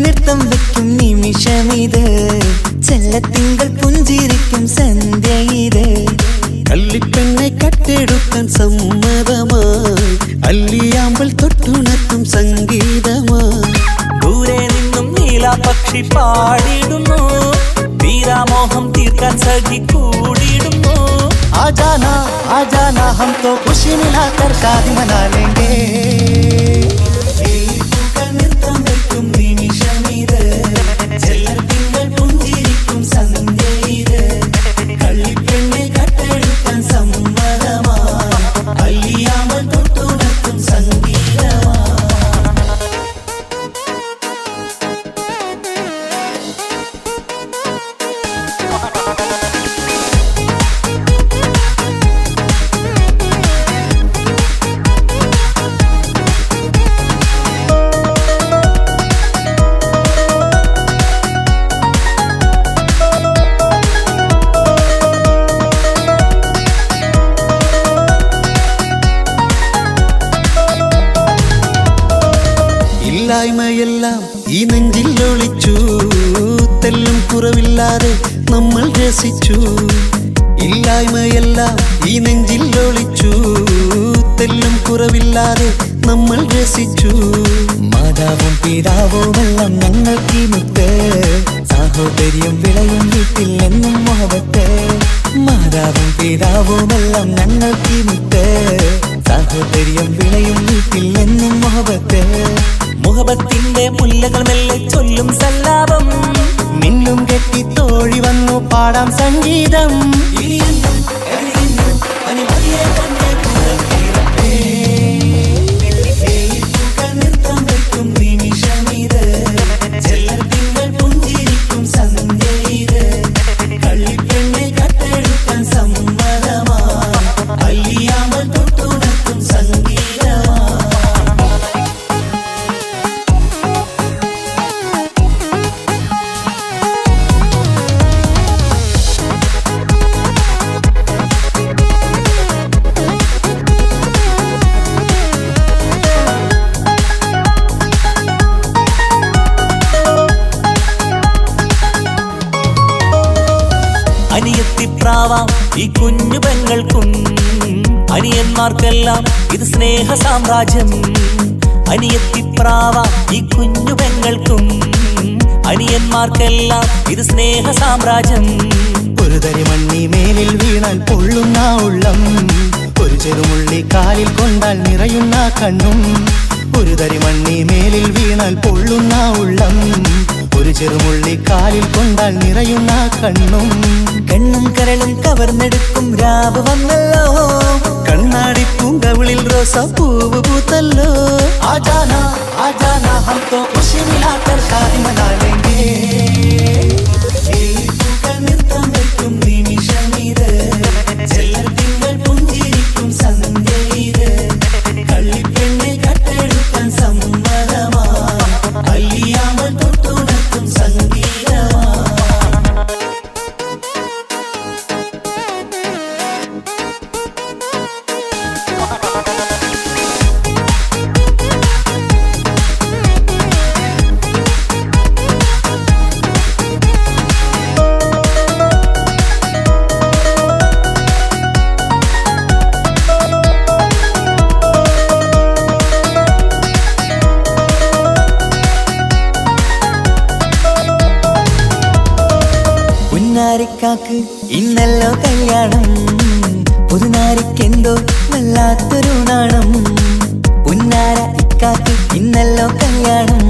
നൃത്തം വെക്കും നിമിഷമിത്, ചെല്ലത്തിങ്കൾ പുഞ്ചിരിക്കും സന്ധ്യ ഇത്. കള്ളിപ്പെണ്ണെ കട്ടെടുക്കാൻ സമ്മതമായി, അല്ലിയാമ്പൽ തൊട്ടുണർത്തും സംഗീതമായി. ദൂരെ നിന്നും നീലാപക്ഷി പാടിടുന്നു, തീരാമോഹം തീർക്കാൻ സഖി കൂടിയിടുന്നു. ആജാന ആജാന ഹം തോ ഖുശി മിലാകർ ശാദി മനാ ലേംഗേ. നൃത്തം വെക്കും നിമിഷമിത്, ചെല്ലത്തിങ്കൾ പുഞ്ചിരിക്കും സന്ധ്യ ഇത്. കള്ളിപ്പെണ്ണെ കട്ടെടുക്കാൻ സമ്മതമായി, അല്ലിയാമ്പൽ തൊട്ടുണർത്തും സംഗീതമായി. ഇല്ലായ്മയെല്ലാം ഈ നെഞ്ചിൽ ഒളിച്ചു, തെല്ലും കുറവില്ലാതെ നമ്മൾ രസിച്ചു. ഇല്ലായ്മയെല്ലാം ഈ നെഞ്ചിൽ ഒളിച്ചു, തെല്ലും കുറവില്ലാതെ നമ്മൾ രസിച്ചു. മാതാവും പിതാവുമെല്ലാം ഞങ്ങൾക്ക് മുത്ത്, സാഹോദര്യം വിളയും വീട്ടിൽ എന്നും മുഹബത്ത്. മാതാവും പിതാവുമെല്ലാം ഞങ്ങൾക്ക് മുത്ത്, സാഹോദര്യം വിളയും വീട്ടിൽ എന്നും മുഹബത്ത്. മുഹബത്തിന്റെ മുല്ലകൾ മെല്ലെ ചൊല്ലും സല്ലാപം, മിന്നും കെട്ടി തോഴി വന്നു പാടാം സംഗീതം. നൃത്തം വെക്കും നിമിഷമിത്, ചെല്ലത്തിങ്കൾ പുഞ്ചിരിക്കും സന്ധ്യ ഇത്. കള്ളിപ്പെണ്ണെ കട്ടെടുക്കാൻ സമ്മതമായി, അല്ലിയാമ്പൽ തൊട്ടുണർത്തും സംഗീതമായി. അനിയത്തിപ്രാവാം ഈ കുഞ്ഞു പെങ്ങൾക്കും, അനിയന്മാർക്കെല്ലാം ഇത് സ്നേഹ സാമ്രാജ്യം. അനിയത്തിപ്രാവാം ഈ കുഞ്ഞു പെങ്ങൾക്കും, അനിയന്മാർക്കെല്ലാം ഇത് സ്നേഹ സാമ്രാജ്യം. ഒരു തരി മണ്ണി മേലിൽ വീണാൽ പൊള്ളുന്ന ഉള്ളം, ഒരു ചെറുമുള്ളി കാലിൽ കൊണ്ടാൽ നിറയുന്ന കണ്ണും. ഒരു തരി മണ്ണി മേലിൽ വീണാൽ പൊള്ളുന്ന ഉള്ളം, ഒരു ചെറുമുള്ളി കാലിൽ കൊണ്ടാൽ നിറയുന്ന കണ്ണും. കണ്ണും കരളും കവർന്നെടുക്കും രാവ് വന്നല്ലോ, കണ്ണാടി പൂങ്കവിളിൽ റോസാപ്പൂവ് പൂത്തല്ലോ. ആജാന ആജാന ഹം തോ ഖുശി മിലാകർ ശാദി മനാ ലേംഗേ. നൃത്തം വെക്കും നിമിഷമിത്, ചെല്ലത്തിങ്കൾ പുഞ്ചിരിക്കും സന്ധ്യ ഇത്. കള്ളിപ്പെണ്ണെ കട്ടെടുക്കാൻ സമ്മതമായി, അല്ലിയാമ്പൽ തൊട്ടുണർത്തും സംഗീതമായി. പുന്നാരിക്കാക്ക് ഇന്നല്ലോ കല്യാണം, പുതുനാരിക്കെന്തോ വല്ലാത്തൊരു നാണം. പുന്നാര ഇക്കാക്ക് ഇന്നല്ലോ കല്യാണം,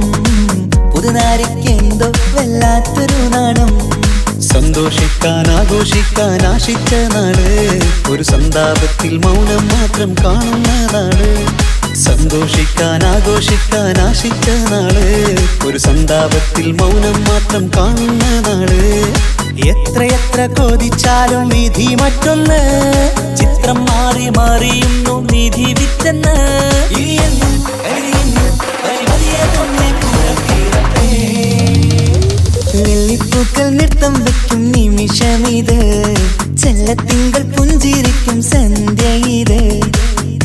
പുതുനാരിക്കെന്തോ വല്ലാത്തൊരു നാണം. സന്തോഷിക്കാൻ ആഘോഷിക്കാൻ ആശിച്ച നാള്, ഒരു സന്താപത്തിൽ മൗനം മാത്രം കാണുന്ന നാള്. സന്തോഷിക്കാൻ ആഘോഷിക്കാൻ ആശിച്ച നാള്, ഒരു സന്താപത്തിൽ മൗനം മാത്രം കാണുന്ന നാള്. എത്രയെത്ര കൊതിച്ചാലും വിധി മറ്റൊന്ന്, ചിത്രം മാറി മാറിയുന്നു നിധി വിറ്റെന്ന്. വെള്ളിപ്പൂക്കൾ നൃത്തം വെക്കും നിമിഷമിത്, ചെല്ലത്തിങ്കൾ പുഞ്ചിരിക്കും സന്ധ്യ ഇത്.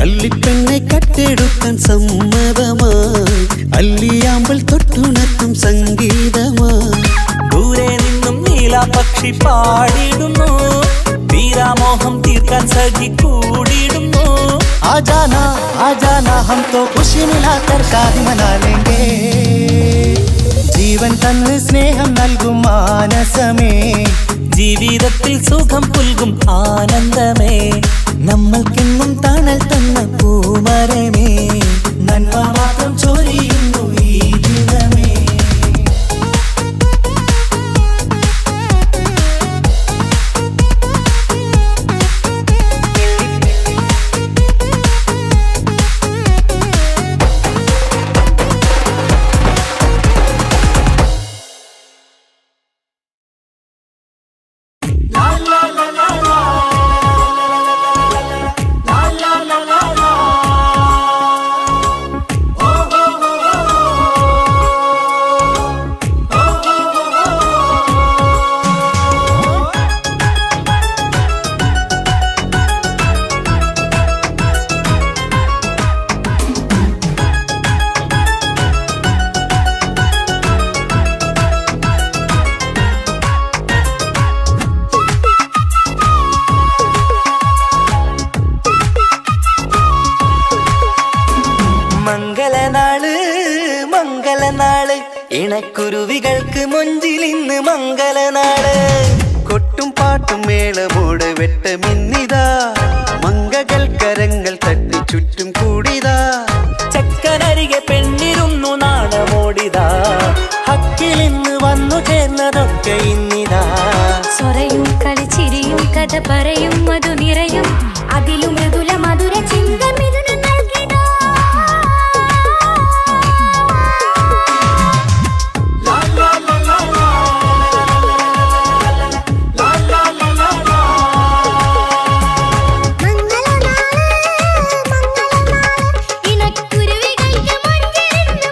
കള്ളിപ്പെണ്ണെ കട്ടെടുക്കാൻ സമ്മതമായി, അല്ലിയാമ്പൽ തൊട്ടുണർത്തും സംഗീതമായി. ദൂരെ നിന്നും നീലാപക്ഷി പാടിടുന്നു, വീരാമോഹം തീർക്കാൻ സഖി കൂടിയിടുന്നു. ആജാനാ ആജാനാ ഹം തോ ഖുശി മിലാകർ ഷാദി മനാ ലേംഗേ. ജീവൻ തന്ന് സ്നേഹം നൽകും മാനസമേ, ജീവിതത്തിൽ സുഖം പുൽകും ആനന്ദമേ. നമ്മൾക്കെന്നും തണൽ തന്ന പൂമരമേ, നന്മ മാത്രം ചൊരിയുന്നു ഈ ദിനമേ. മംഗളനാള് മംഗളനാള്, ഇണക്കുരുവികൾക്ക് മൊഞ്ചിൽ ഇന്ന് മംഗളനാള്. കൊട്ടും പാട്ടും മേളമോട് വെട്ടമിന്നിതാ, മംഗകൾ കരങ്ങൾ തട്ടി ചുറ്റും കൂടിതാ. ചക്കനരികെ പെണ്ണിരുന്നു നാണമോടിതാ, ഹക്കിലിന്ന് വന്നു ചേർന്നതൊക്കെ ഇന്നിതാ. സ്വരയും കളിച്ചിരിയും കഥ പറയും മധു നിറയും, അതിലും മൃദുല മധുര ചിന്ത മിഥുന നൽകിടാ. ഇണക്കുരുവികൾക്ക് മൊഞ്ചിലിന്ന്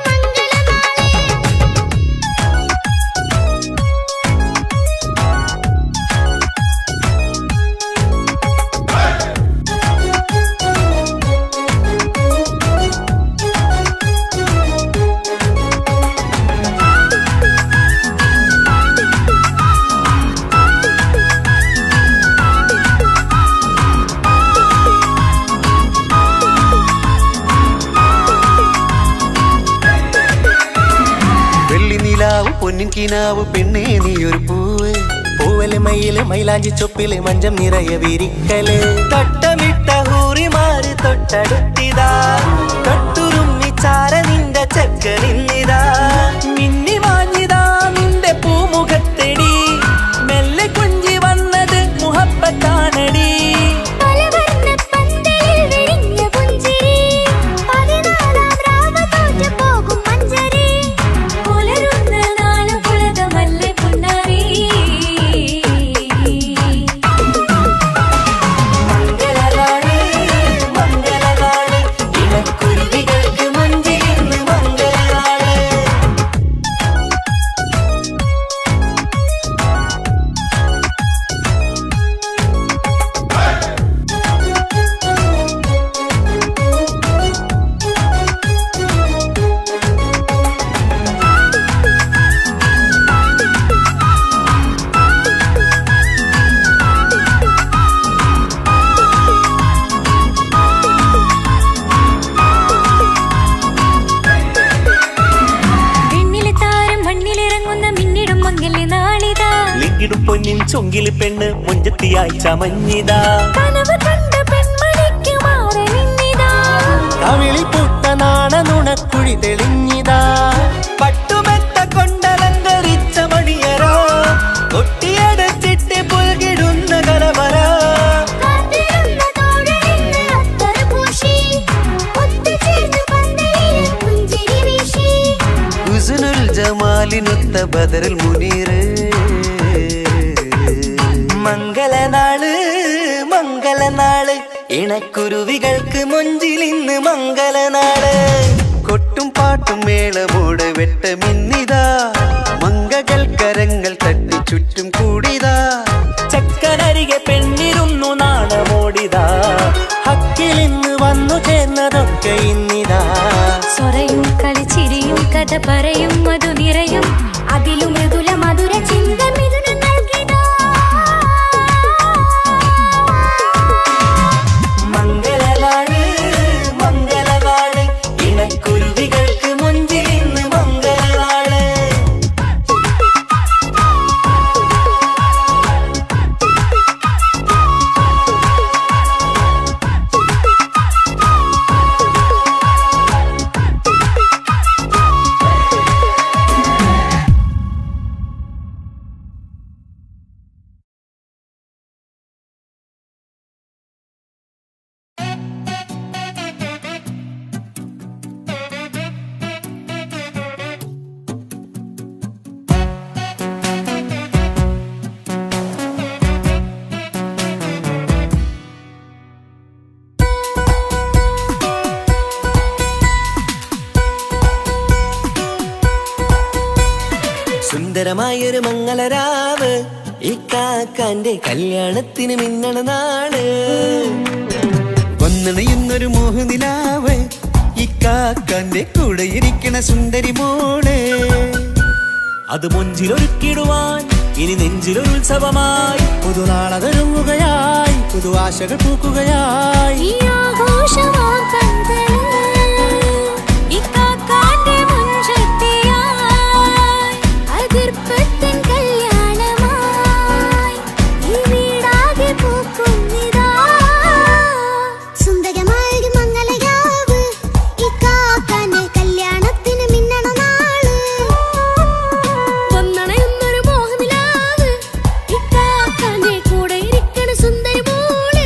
വെള്ളിനിലാവ് പൊന്നിൻ കിനാവ് പെണ്ണേ നീയൊരു പൂവ്. പൂവല് മയില് മൈലാഞ്ചി ചൊപ്പില് മഞ്ചം നിറയെ വിരിക്കല്. തട്ടമിട്ട ഹൂറിമാര് തൊട്ടടുത്തിതാ, തൊട്ടുരുമ്മി ചാര നിന്റെ ചെക്കനിന്നിതാ. മിന്നി മാഞ്ഞിതാ നിന്റെ പൂമുഖത്തെടി, മെല്ലെ കുഞ്ചി വന്നത് മുഹബത്താണടി. പലവർണ്ണ പന്തലിൽ വിരിഞ്ഞ പുഞ്ചിരി, 14 രാവ് തോറ്റു പോകും മഞ്ചരി. പുലരുന്ന നാള് പുലകമല്ലേ പുന്നാരി. മംഗളനാള് മംഗളനാള്, ഇണക്കുരുവികൾക്ക് മൊഞ്ചിൽ ഇന്ന് മംഗളനാള്. വിണ്ണിലെ താരം മണ്ണിലിറങ്ങുന്ന മിന്നിടും മംഗല്യ നാളിതാ. ലിങ്കിടും പൊന്നിൻ ചൊങ്കില് പെണ്ണ് മുഞ്ചത്തിയായി ചമഞ്ഞിതാ. കനവ് കണ്ട പെൺമണിക്ക് മാറി നിന്നിതാ. കവിളിൽ പുട്ട നാണ നുണക്കുഴി തെളിഞ്ഞിതാ. പട്ടുമെത്ത കൊണ്ടലങ്കരിച്ച മണിയറ, കൊട്ടിയടച്ചിട്ട് പുൽകിടുന്ന കലവറ. കാത്തിരുന്ന തോഴലിന്ന് അത്തറ് പൂശി, ഒത്തുചേർന്ന് വാലിനൊത്ത ബദറിൽ മുനീറ് മംഗളനാള് മംഗളനാള് ഇണക്കുരുവികൾക്ക് മൊഞ്ചിലിന്ന് മംഗളനാള് കൊട്ടും പാട്ടും മേളമോട് വെട്ടമിന്നിതാ മംഗകൾ കരങ്ങൾ തട്ടി ചുറ്റും കൂടിതാ ചക്കനരികെ പെണ്ണിരുന്നു നാണമോടിതാ ഹക്കിലിന്ന് വന്നു ചേർന്നതൊക്കെ ഇന്നിതാ സ്വറയും കളിച്ചിരിയും കഥ പറയും മധു നിറയും അതിലും മൃദുല മധുര ചിന്ത മിഥുന നൽകിതാ മംഗളനാള് മംഗളനാള് ഇണക്കുരുവികൾക്ക് മൊഞ്ചിലിന്ന് മംഗളനാള് സുന്ദരമായൊരു മംഗളരാവ് ഈ കാക്കാന്റെ കല്യാണത്തിന് മിന്നണ നാള് വന്നണയുന്നൊരു മോഹനിലാവ് ഈ കാക്കാന്റെ കൂടെ ഇരിക്കണ സുന്ദരി മോള് അത് മുഞ്ചിലൊരുക്കിടുവാൻ ഇനി നെഞ്ചിലൊരു ഉത്സവമായി പുതുനാളതൊരുങ്ങുകയായി പുതുവാശകൾ പൂക്കുകയായി ഈ ആഘോഷമാം കൺകളിൽ ഇക്കാക്കാന്റെ മുൻചെത്തിയായി അതിർപ്പത്തിൻ കല്യാണമായി ഈ വീടാകെ പൂക്കുന്നിതാ സുന്ദരമായൊരു മംഗളരാവ് ഇക്കാക്കാന്റെ കല്യാണത്തിന് മിന്നണ നാള് വന്നണയുന്നൊരു മോഹനിലാവ് ഇക്കാക്കാന്റെ കൂടെ ഇരിക്കണ സുന്ദരി മോള്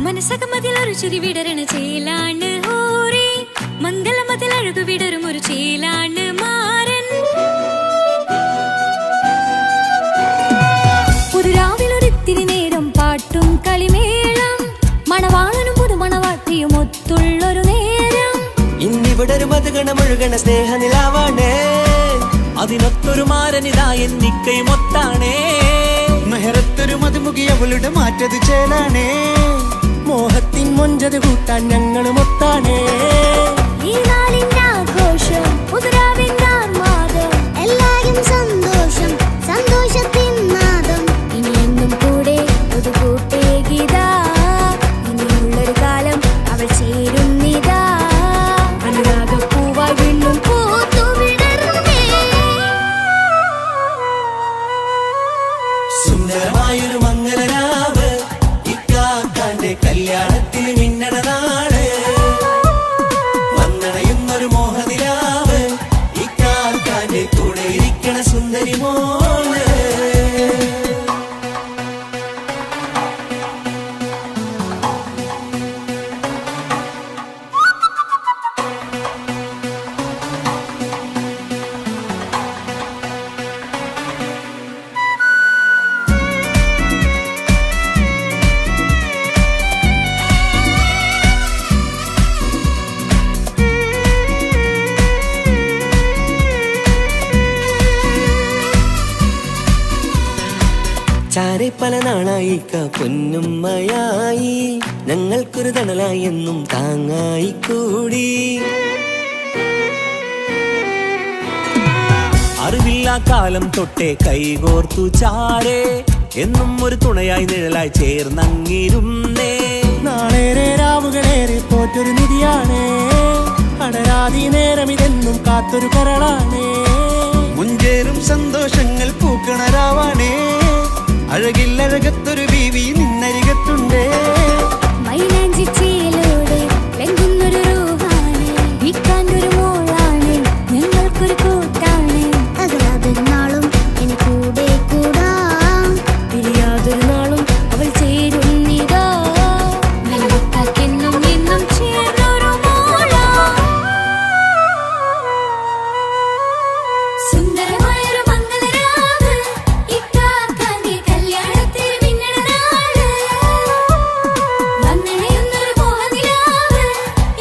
മനസ്സകമതിലൊരു ചിരി വിടരണ ചേലാണ് ഹോറി മംഗളമതിൽ അഴകു വിടരും ഒരു ചേലാണ് മാരൻ പുതുരാവിലൊരിത്തിരി നേരം പാട്ടും കളിമേളം മണവാളനും പുതുമണവാട്ടിയും ഒത്തുള്ളൊരു നേരം ഇന്നിവിടെ ഒരു മധുഗണമൊഴുകണ സ്നേഹനിലാവാണേ അതിനൊത്തൊരു മാരനിതാ എന്നിക്കയും ഒത്താണേ മെഹറത്തൊരു മധുമുഖി അവളുടെ മാറ്റത് ചേലാണേ മോഹത്തിൻ മൊഞ്ചത് കൂട്ടാൻ ഞങ്ങളും ഒത്താണേ ഈ നാളിന്റെ ആഘോഷം പുതുരാവിന്റെ ആർമാദം എല്ലാരും സന്തോഷം സന്തോഷത്തിൻ നാദം ഇനി എന്നും കൂടെ ഒരു കൂട്ടേകിതാ ഇനിയുള്ളൊരു കാലം അവൾ ചേരുന്നിതാ അനുരാഗപ്പൂവായി വീണ്ടും പൂത്തു വിടർന്നേ സുന്ദരമായൊരു മംഗളരാവ് ഇക്കാക്കാന്റെ കല്യാണത്തിന് മിന്നണ നാള് വന്നണയുന്നൊരു മോഹനിലാവ് ഇക്കാക്കാന്റെ കൂടെ ഇരിക്കണ സുന്ദരി മോള് ചാരെ പല നാളായി പൊന്നുമ്മയായി ഞങ്ങൾക്കൊരു തണലായി എന്നും താങ്ങായി കൂടി അറിവില്ലാ കാലം തൊട്ടേ കൈകോർത്തു ചാരേ എന്നും ഒരു തുണയായി നിഴലായി ചേർന്നങ്ങിരുന്നേ നാളേറെ രാവുകളേറെ പോറ്റൊരു നിധിയാണേ അടരാതി നേരം ഇതെന്നും വല്ലാത്തൊരു കരളാണേ. മുഞ്ചേറും സന്തോഷങ്ങൾ പൂക്കണരാവാണേ. അഴകില്ലഴകത്തൊരു ബീവി നിന്നരികത്തുണ്ടേ. മൈലാഞ്ചി ചേലോടെ ലംഘുന്നൊരു റൂഹാണ്, ഇക്കാണ്ടൊരു മോളാണ്, ഞങ്ങൾക്കൊരു കൂട്ടാണ്. അകലാതൊരു നാളും ഇനി കൂടെ കൂടാം, പിരിയാതൊരു നാളും അവൾ ചേരുന്നിതാ. നെല്ലിക്കാക്കെന്നും എന്നും ചേർന്നൊരു മോളാ. സുന്ദരമായൊരു മംഗളരാവ്, ഇക്കാക്കാന്റെ കല്യാണത്തിന് മിന്നണ നാള്. വന്നണയുന്നൊരു മോഹനിലാവ്,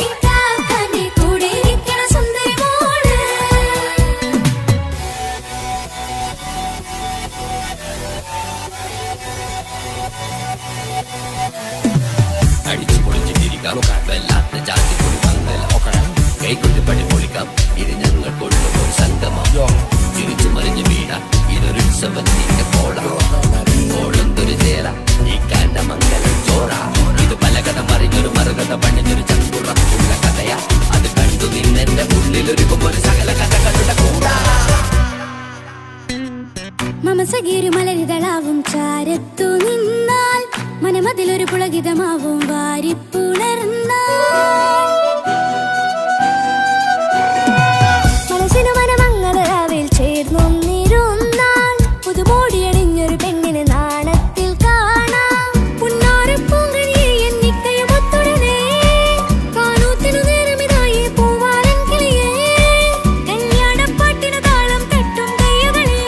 ഇക്കാക്കാന്റെ കൂടെ ഇരിക്കണ സുന്ദരി മോള്. അടിച്ചു പൊളിച്ചിട്ടിരിക്കാം, വല്ലാത്ത ജാതി മംഗലം. കൈകൊണ്ട് പണി പൊളിക്കാം, ഇത് ഞങ്ങൾക്കുള്ള ഒരു സംഗമം. തിരിച്ചു മറിഞ്ഞു വീഴാം, ഇതൊരു ഉത്സവത്തിന്റെ കോളം. കോളന്തൊരു ചേര, ഈ കാണ്ട മംഗലം ചോറ. ഇത് പലകഥ മറിഞ്ഞൊരു മറുകഥ പണിഞ്ഞൊരു ചങ്കുറപ്പുള്ള കഥയാ. അത് കണ്ടു നിന്നെന്റെ ഉള്ളിലൊരുക്കും ഒരു സകല കഥകളുടെ കൂടാ. മമസഖിയൊരു മലരിതളാവും ചാരത്തു നിന്നാൽ, മനമതിലൊരു പുളകിതമാവും വാരിപ്പുണർന്നാൽ. മനസ്സിനു മനമംഗളരാവിൽ ചേർന്നൊന്നിരുന്നാൽ, പുതുമോടിയണിഞ്ഞൊരു പെണ്ണിനെ നാണത്തിൽ കാണാം. പുന്നാരപ്പൂങ്കണിയെ എന്നിക്കയും ഒത്തുടനെ, കാനൂത്തിനു നേരമിതായി പൂവാലൻ കിളിയേ. കല്യാണപ്പാട്ടിനു താളം തട്ടും കയ്യുകളേ,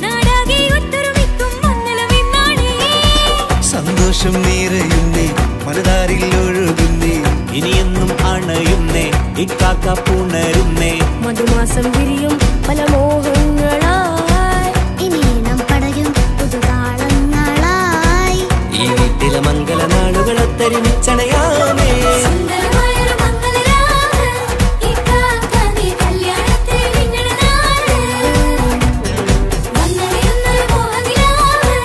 നാടാകെ ഒത്തൊരുമിക്കും മംഗളമെന്നാണേ. സന്തോഷം നിറയുന്നേ, മനതാരിൽ ഒഴുകുന്നേ. ഇനിയെന്നും അണയുന്നേ, ഇക്കാക്ക പുണരുന്നേ. മധുമാസം വിരിയും പല മോഹങ്ങളായി, ഇനി നാം പടരും പുതുതാളങ്ങളായി. ഈ വീട്ടിലെ മംഗളനാളുകൾ ഒത്തൊരുമിച്ചണയാമേ. സുന്ദരമായൊരു മംഗളരാവ്, ഇക്കാക്കാന്റെ കല്യാണത്തിന് മിന്നണ നാള്. വന്നണയുന്നൊരു മോഹനിലാവ്,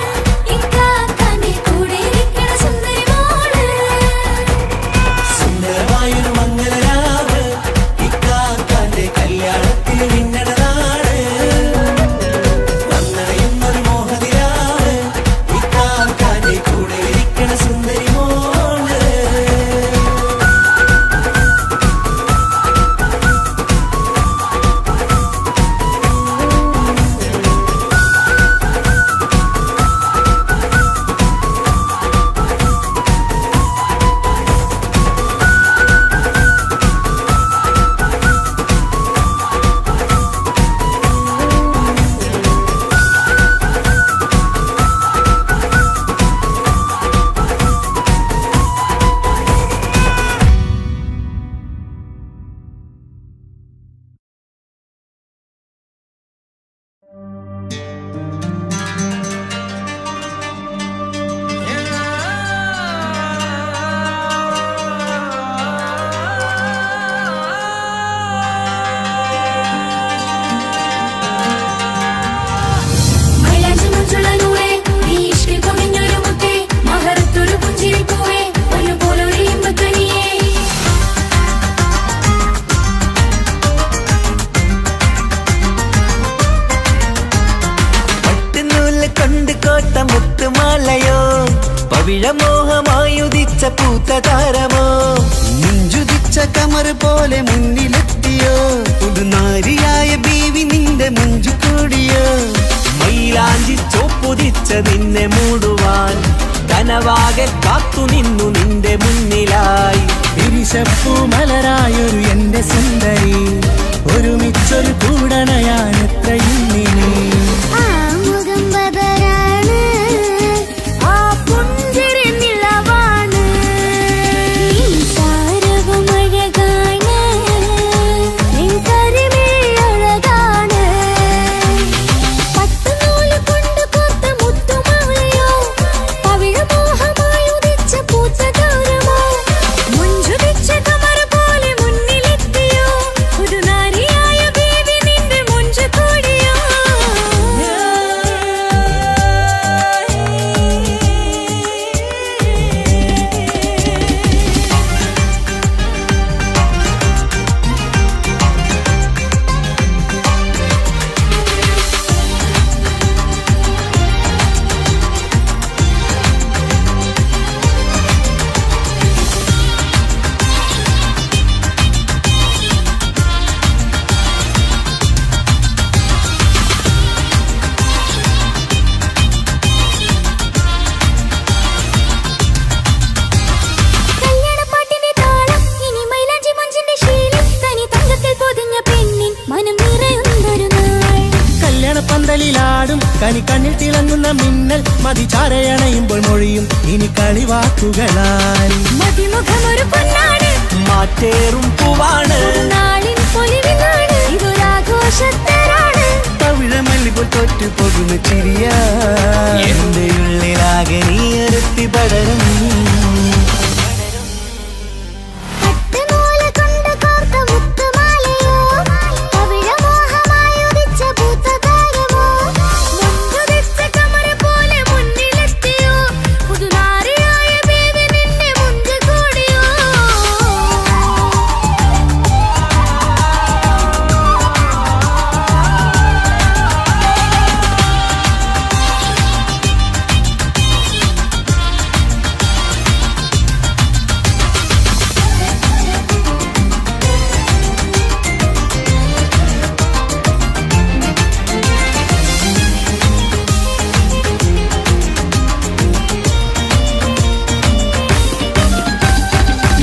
ഇക്കാക്കാന്റെ കൂടെ ഇരിക്കണ സുന്ദരി മോള്. സുന്ദരമായൊരു മംഗളരാവ്, ഇക്കാക്കാന്റെ കല്യാണത്തിന് മിന്നണ നാള്. വന്നണയുന്നൊരു മോഹനിലാവ്, ഇക്കാക്കാന്റെ കൂടെ ഇരിക്കണ സുന്ദരി മോള്. മൈലാഞ്ചി മുഞ്ചുള്ള നൂറേ, നീ ഇഷ്കിൽ പൊതിഞ്ഞൊരു മുത്തേ, മഹറത്തൊരു പുഞ്ചിരിപ്പൂവേ, ഒരുപോലൊരു ഇമ്പക്കനിയേ. പട്ടുനൂല് കൊണ്ട് കോട്ട മുത്തുമാലയോ, പവിഴമോഹമായുദിച്ച പൂത്ത താരമോ. മുഞ്ചുതിച്ച കമർ പോലെ മുന്നിലെത്തിയോ, പുതുനാരിയായ ബീവി നിന്റെ മുഞ്ചു കൂടിയോ. മൈലാഞ്ചി ചോപ്പുതിച്ച നിന്നെ മൂടുവാൻ, കനവാകെ കാത്തു നിന്നു നിന്റെ മുന്നിലായി. വിരിശപ്പൂ മലരായൊരു എന്റെ സുന്ദരി, ഒരുമിച്ചൊരു കൂടണയാൻ എത്രയിന്നിനി. ആ മുഖം ബദരാണ്, ആ പുഞ്ചിരി നിലവാണ്, നീ താരവും അഴകാണ്, നിൻ കരിമിഴി അഴകാണ്. പട്ടുനൂല് കൊണ്ട് കോർത്ത മുത്തുമാലയോ, പവിഴമോഹമായി ഉദിച്ച പൂത്ത താരമോ. മുഞ്ചുതിച്ച കമർ പോലെ മുന്നിലെത്തിയോ, പുതുനാരിയായ ബേബി നിന്റെ മുഞ്ചു കൂടിയോ. കനിക്കണ്ണിൽ തിളങ്ങുന്ന മിന്നൽ മതിചാരയണയുമ്പോൾ മൊഴിയും ഇനി കളിവാക്കുകളാൽ മതിമുഖമൊരു പൊന്നാണ് മാറ്റേറും പൂവാണ് നാളിൻ പൊലിവിലാണ് ഇതൊരാഘോഷത്തരാണ് പവിഴമല്ലിപ്പോൾ തോറ്റു പോകുന്ന ചിരിയ എന്റെ ഉള്ളിലാകെ നീയറുത്തി പടരും പട്ടുനൂല് കൊണ്ട് കോർത്ത മുത്തുമാലയോ പവിഴമോഹമായുദിച്ച പൂത്തതാരമോ മുഞ്ചുദിച്ച കമറ പോലെ മുന്നിലെത്തിയോ പുതുനാരിയായ ബേബി നിന്നെ മുഞ്ചു കൂടിയോ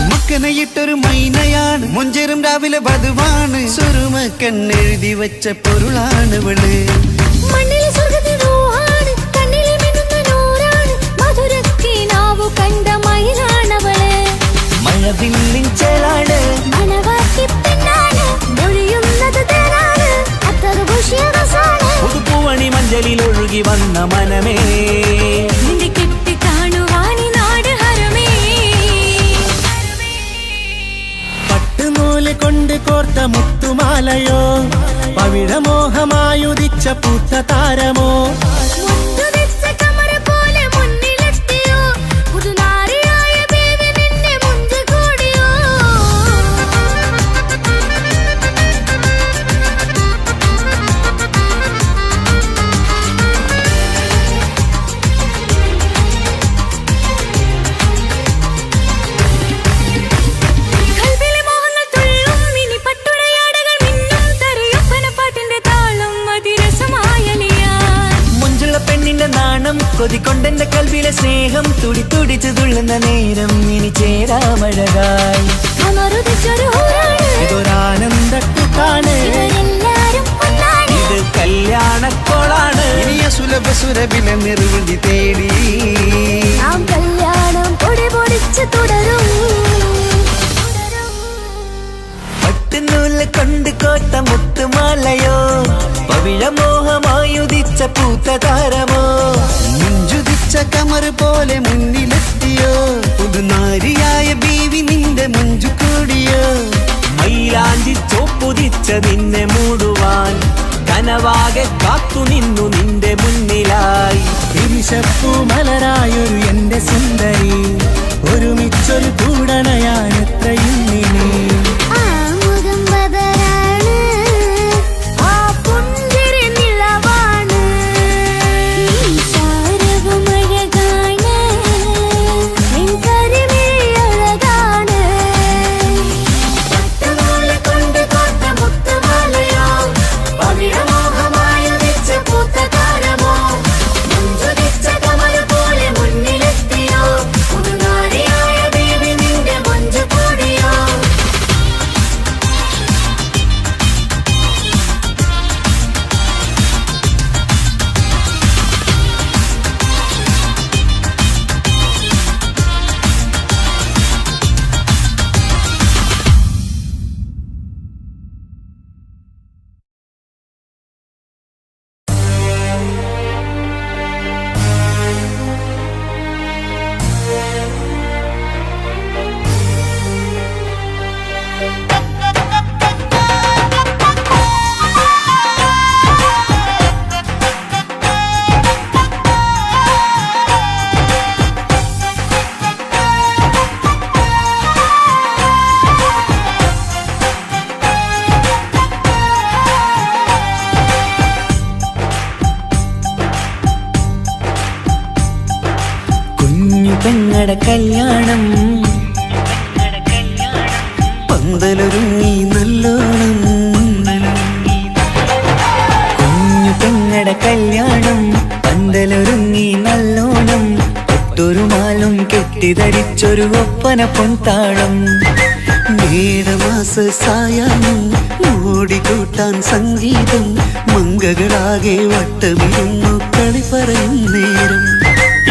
മക്കനയിട്ടൊരു മൈനയാണ് മുഞ്ചെറും രാവിലെ വധുവാണ് സുറുമക്കണ്ണെഴുതി വെച്ച പൊരുളാണിവള് മണ്ണിലെ സ്വർഗ്ഗത്തിൽ റൂഹാണ് കണ്ണിലെ മിന്നുന്ന നൂറാണ് മധുരക്കിനാവു കണ്ട മയിലാണവള് മഴവില്ലിൻ ചേലാണ് മണവാട്ടി പെണ്ണാണ് മൊഴിയുന്നത് തേനാണ് അത്തറ് ഭൂഷിയ രസാണ് പുതുപ്പൂവണി മഞ്ചലിൽ ഒഴുകി വന്ന മനമേ നിന്റെ കെട്ടി കാണുവാനി നാട് ഹരമേ പട്ടുനൂല് കൊണ്ട് കോർത്ത മുത്തുമാലയോ പവിഴമോഹമായുദിച്ച പൂത്ത താരമോ മുഞ്ചുദിച്ച കമറ പോലെ മുന്നിലെത്തിയോ പുതുനാരിയായ ബേബി നിന്നെ മുഞ്ചു കൂടിയോ കൽവിലെ മോഹങ്ങൾ തുള്ളും ഇനി പട്ടുടയാടകൾ മിന്നും തരയൊപ്പനപ്പാട്ടിന്റെ താളം അതിരസമായലിയാൻ മുഞ്ചുള്ള പെണ്ണിന്റെ നാണം കൊതിക്കൊണ്ടെന്റെ കൽവിലെ സ്നേഹം തുടി തുടിച്ചു തുള്ളുന്ന നേരം ഇനി ചേരാമഴകായി അമറുദിച്ചൊരു ഹൂറാണ് ഇതൊരാനന്ദക്കുത്താണ് ഇവരെല്ലാരും ഒന്നാണ് ഇത് കല്യാണക്കോളാണ് ഇനിയ സുലഭ സുരഭിലെ നിർവൃതി തേടി നാം കല്യാണം പൊടി പൊടിച്ച് തുടരും പട്ടുനൂല് കൊണ്ട് കോർത്ത മുത്തുമാലയോ പവിഴമോഹമായുദിച്ച പൂത്തതാരമോ മുഞ്ചുദിച്ച കമർ പോലെ മുന്നിലെത്തിയോ പുതുനാരിയായ ബീവി നിന്റെ മുഞ്ചു കൂടിയോ മൈലാഞ്ചി ചോപ്പുതിച്ച നിന്നെ മൂടുവാൻ കനവാകെ കാത്തു നിന്നു നിന്റെ മുന്നിലായി വിശപ്പു മലരായൊരു എന്റെ സുന്ദരി ഒരുമിച്ചൊരു കൂടണയാൻ എത്രയും ഇനി ആ മുഖം ബദറാണ് ആ പുഞ്ചിരി നിലവാണ് ഈ സാരവും അഴകാണ് നിൻ കരിമിഴി അഴകാണ് പട്ടുനൂല് കൊണ്ട് കോർത്ത മുത്തുമാലയോ പവിഴമോഹമായുദിച്ച പൂത്തതാരമോ മുഞ്ചുദിച്ച കമറ പോലെ മുന്നിലെത്തിയോ പുതുനാരിയായ ബേബി നിന്റെ മുഞ്ചു കൂടിയോ പെങ്ങടെ കല്യാണം പന്തലൊരുങ്ങി നല്ലോണം കുഞ്ഞു പെങ്ങടെ കല്യാണം പന്തലൊരുങ്ങി നല്ലോണം ഒട്ടൊരു മാലും കെട്ടിധരിച്ചൊരു ഒപ്പന പൊൻതാളം മേടമാ മേടമാസ സായാഹ്നം ഓടിക്കൂട്ടാൻ സംഗീതം മംഗകളാകെ വട്ടമിരുന്നു കളി പറയും നേരം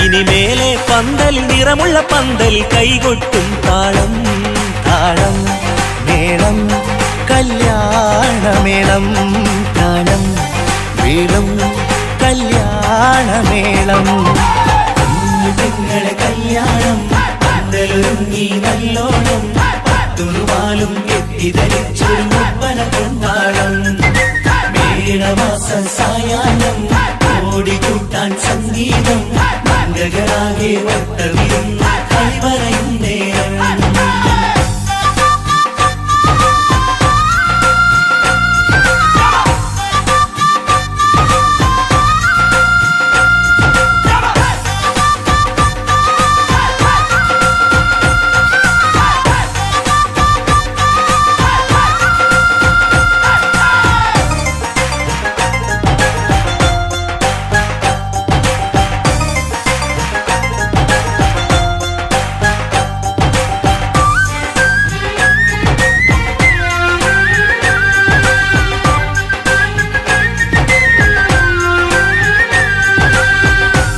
ഇനി മേലെ പന്തൽ നിറമുള്ള പന്തൽ കൈകൊട്ടും താളം താളം മേളം കല്യാണമേളം താളം വീളം കല്യാണമേളം പെങ്ങളെ കല്യാണം പന്തലൊരുങ്ങി നല്ലോണം തുറുവാലും കെട്ടിധരിച്ചൊരു ഒപ്പന കൊണ്ടാടം മേടമാസ സായാഹ്നം ഓടിക്കൂട്ടാൻ സംഗീതം മംഗകളാകെ വട്ടമിരുന്ന കളി പറയും നേരം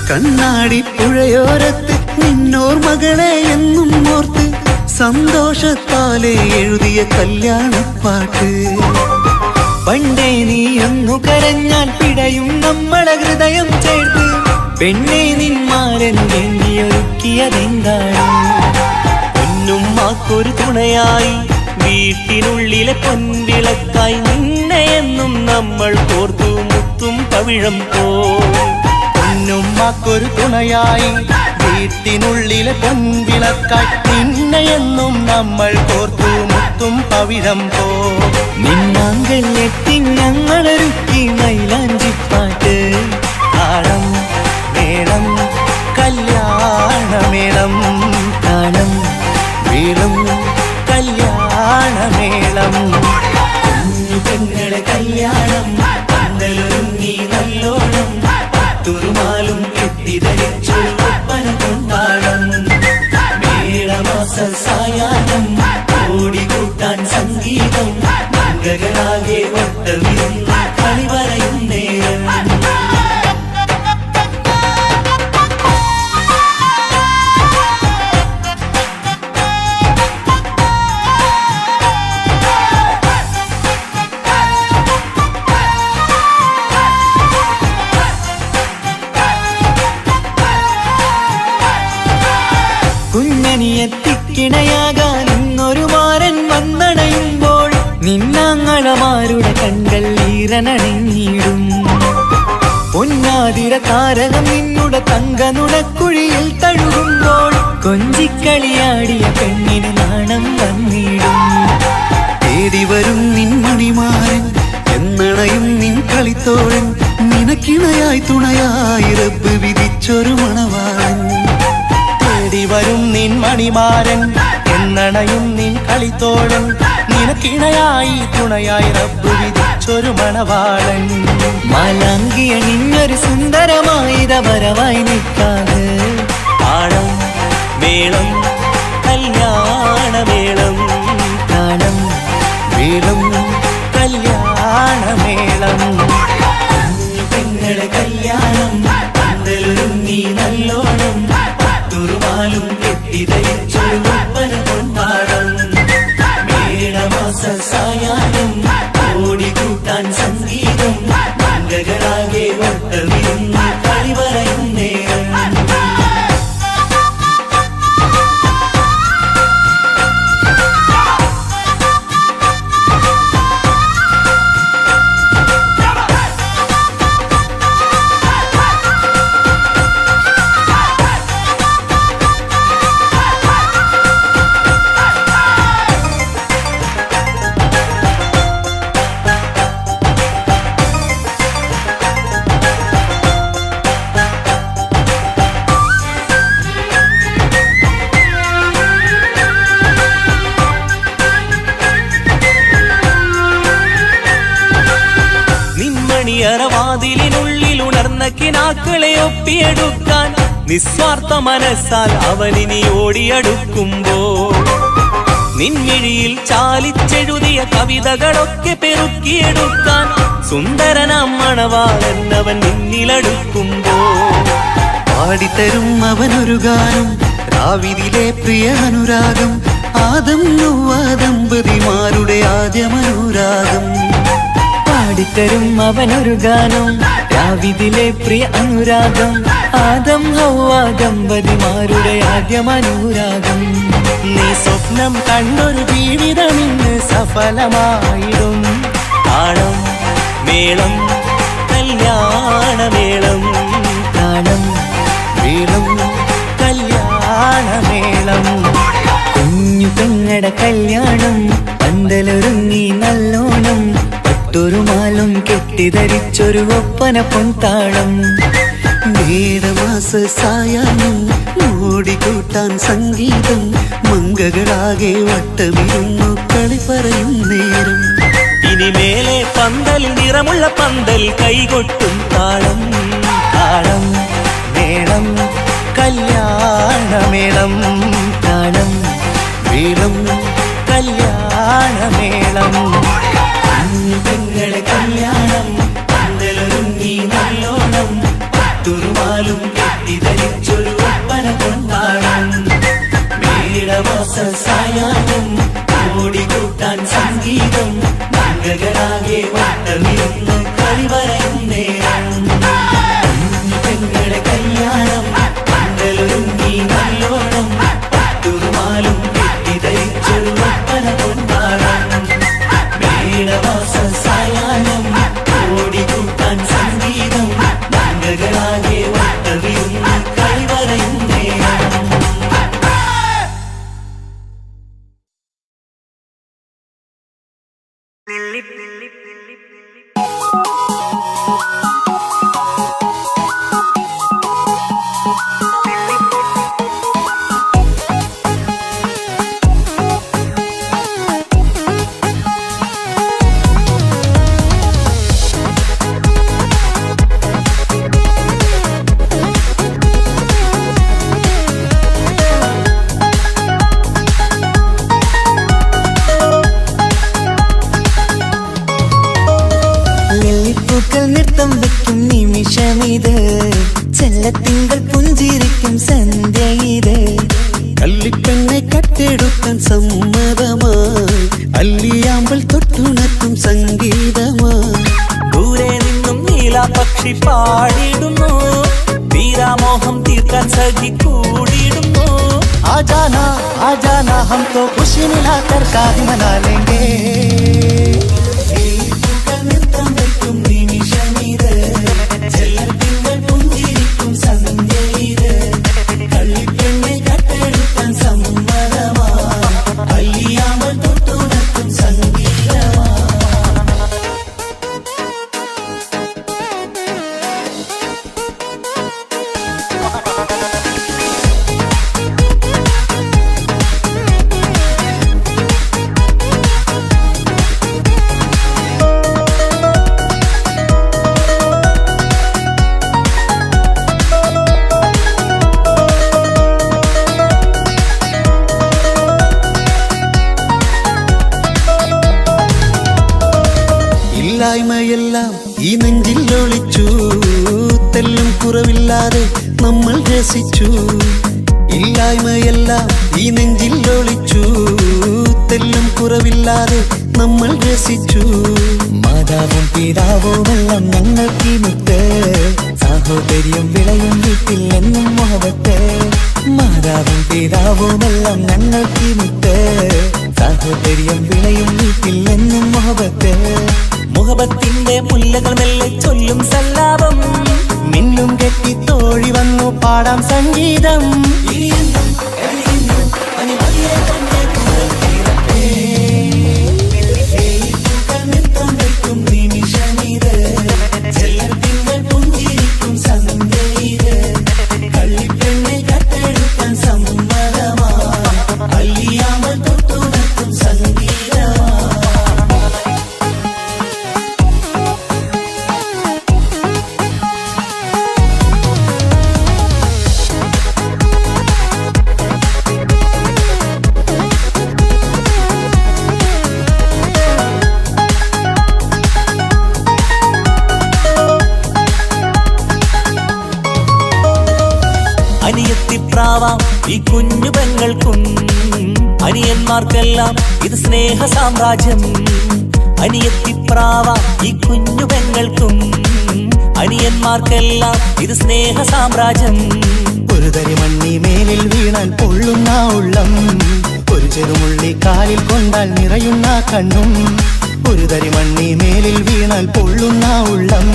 കണ്ണാടി പുഴയോരത്ത് നിന്നോർ മകളെ എന്നും ഓർത്ത് സന്തോഷത്താലെ എഴുതിയ കല്യാണപ്പാട്ട് പണ്ടേ നീ ഒന്നു കരഞ്ഞാൽ പിടയും നമ്മളെ ഹൃദയം ചേർത്ത് പെണ്ണെ നിന്മാരൻ വേണ്ടിയൊരുക്കിയതെന്താണ് പൊന്നുമ്മാക്കൊരു തുണയായി വീട്ടിനുള്ളിലെ പൊൻവിളക്കായി നിന്നെ എന്നും നമ്മൾ കോർത്തു മുത്തും പവിഴം പോ പൊന്നുമ്മക്കൊരു തുണയായി വീട്ടിനുള്ളിലെ പൊൻവിളക്കായി നിന്നെയെന്നും നമ്മൾ കോർത്തു മുത്തും പവിഴം പോ നിന്നാങ്കൾ എത്തി ഞങ്ങളൊരുക്കി മൈലാഞ്ചിപ്പാട്ട് താളം മേളം കല്യാണമേളം താളം വീളം കല്യാണമേളം പെങ്ങളെ കല്യാണം പന്തലൊരുങ്ങി നല്ലോണം തുറുമാലും കെട്ടിധരിച്ചൊരു ഒപ്പന കൊണ്ടാടം മേടമാസ സായാഹ്നം ഓടിക്കൂട്ടാൻ സംഗീതം മംഗകളാകെ വട്ടമിരുന്ന കളി പറയും നേരം കുഞ്ഞനിയെത്തിക്കിണയാകാൻ ഇന്നൊരു മാരൻ വന്നണയുമ്പോൾ നിന്നാങ്ങളമാരുടെ കണ്ടൽ ഈറനണിഞ്ഞിടും പൊന്നാതിര താരകം നിന്നുടെ തങ്കനുടക്കുഴിയിൽ തഴുകുമ്പോൾ കൊഞ്ചിക്കളിയാടിയ പെണ്ണിന് നാണം വന്നിടും തേടി വരും നിൻ മണിമാരൻ എന്നണയും നിൻ കളിത്തോഴൻ നിനക്കിണയായി തുണയായി റബ്ബ് വിധിച്ചൊരു മണവാളൻ തേടി വരും നിൻ മണിമാരൻ എന്നണയും നിൻ കളിത്തോഴൻ നിനക്കിണയായി തുണയായി റബ്ബ് വിധിച്ചൊരു മണവാളൻ മാലാങ്കിയണിഞ്ഞൊരു സുന്ദരമായിത വരവായി നിൽക്കാതെ താളം മേളം കല്യാണമേളം താളം വീളം കല്യാണമേളം പെങ്ങളെ കല്യാണം പന്തലൊരുങ്ങി നല്ലോണം തുറുമാലും കെട്ടിധരിച്ചൊരു ഒപ്പന കൊണ്ടാടം മേടമാസ സായാഹ്നം ഓടിക്കൂട്ടാൻ സംഗീതം മംഗകളാകെ വട്ടമിരുന്ന കളി പറയും നേരം വാതിലിനുള്ളിൽ ഉണർന്ന കിനാക്കളെ ഒപ്പിയെടുക്കാൻ നിസ്വാർത്ഥ മനസ്സാൽ അവനിനി ഓടിയടുക്കുമ്പോൾ നിൻമിഴിയിൽ ചാലിച്ചെഴുതിയ കവിതകളൊക്കെ പെറുക്കിയെടുക്കാൻ സുന്ദരനാം മണവാളൻ അവൻ നിന്നിലടുക്കുമ്പോ പാടിത്തരും അവനൊരു ഗാനം രാവിലെ പ്രിയ അനുരാഗം ആദം നൊവ്വ ദമ്പതിമാരുടെ ആദ്യമനുരാഗം പാടിത്തരും അവനൊരു ഗാനം രാവിലെ പ്രിയ അനുരാഗം ആദം ഹൗവ ദമ്പതിമാരുടെ ആദ്യമനുരാഗം നീ സ്വപ്നം കണ്ടൊരു ജീവിതം ഇന്ന് സഫലമായിടും താളം മേളം കല്യാണമേളം താളം വീളും കല്യാണമേളം കുഞ്ഞു പെങ്ങടെ കല്യാണം പന്തലൊരുങ്ങി നല്ലോണം പട്ടൊരുമാലും കെട്ടിധരിച്ചൊരു ഒപ്പന പൊൻതാളം മേടമാസ സായാഹ്നം ഓടിക്കൂട്ടാൻ സംഗീതം മംഗകളാകെ വട്ടമിരുന്നു കളി പറയും നേരം ഇനിമേലെ പന്തലിൽ നിറമുള്ള പന്തൽ കൈകൊട്ടും താളം താളം മേളം കല്യാണമേളം താളം വീളും കല്യാണമേളം പെങ്ങളെ കല്യാണം പന്തലൊരുങ്ങി നല്ലോണം പട്ടുറുമാലും കെട്ടിധരിച്ചൊരു ഒപ്പന കൊണ്ടാടം മേടമാസ സായാഹ്നം ഓടിക്കൂട്ടാൻ സംഗീതം മംഗകളാകെ വട്ടമിരുന്നു കളി പറയും നേരം പെങ്ങളെ കല്യാണം പന്തലൊരുങ്ങി നല്ലോണം പട്ടുറുമാലും കെട്ടിധരിച്ചൊരു ഒപ്പന കൊണ്ടാടം മേടമാസ സായാഹ്നം ഓടിക്കൂട്ടാൻ സംഗീതം മംഗകളാകെ വട്ടമിരുന്നു കളി പറയും നേരം ലില്ലിപ്പൂക്കൾ നൃത്തം വെക്കും നിമിഷമിത് ചെല്ലത്തിങ്കൾ പുഞ്ചിരിക്കും സന്ധ്യ ഇത് കള്ളിപ്പെണ്ണെ കട്ടെടുക്കാൻ സമ്മതമായി അല്ലിയാമ്പൽ തൊട്ടുണർത്തും സംഗീതമായി ദൂരെ നിന്നും നീലാപക്ഷി പാടിടുന്നു വീരാമോഹം തീർക്കാൻ സഖി കൂടിയിടുന്നു आजाना हम तो खुशी मिलाकर काहे मना लेंगे ഇല്ലായ്മയെല്ലാം ഈ നെഞ്ചിൽ ഒളിച്ചു തെല്ലും കുറവില്ലാതെ നമ്മൾ രസിച്ചു ഇല്ലായ്മയെല്ലാം ഈ നെഞ്ചിൽ ഒളിച്ചു തെല്ലും കുറവില്ലാതെ നമ്മൾ രസിച്ചു മാതാവും പിതാവുമെല്ലാം ഞങ്ങൾക്ക് മുത്ത് സാഹോദര്യം വിളയും വീട്ടിൽ എന്നും മുഹബത്ത് മാതാവും പിതാവുമെല്ലാം ഞങ്ങൾക്ക് മുത്ത് സാഹോദര്യം വിളയും വീട്ടിൽ എന്നും മുഹബത്ത് മുഹബത്തിന്റെ മുല്ലകൾ മെല്ലെ ചൊല്ലും സല്ലാപം മിന്നും കെട്ടി തോഴി വന്നു പാടാം സംഗീതം പ്രാവാം ഈ കുഞ്ഞു പെങ്ങൾക്കും. അനിയന്മാർക്കെല്ലാം ഇത് സ്നേഹ സാമ്രാജ്യം. അനിയത്തിപ്രാവാം ഈ കുഞ്ഞു പെങ്ങൾക്കും. അനിയന്മാർക്കെല്ലാം ഇത് സ്നേഹ സാമ്രാജ്യം. ഒരു തരി മണ്ണി മേലിൽ വീണാൽ പൊള്ളുന്ന ഉള്ളം, ഒരു ചെറുമുള്ളി കാലിൽ കൊണ്ടാൽ നിറയുന്ന കണ്ണും. ഒരു തരി മണ്ണി മേലിൽ വീണാൽ പൊള്ളുന്ന ഉള്ളം,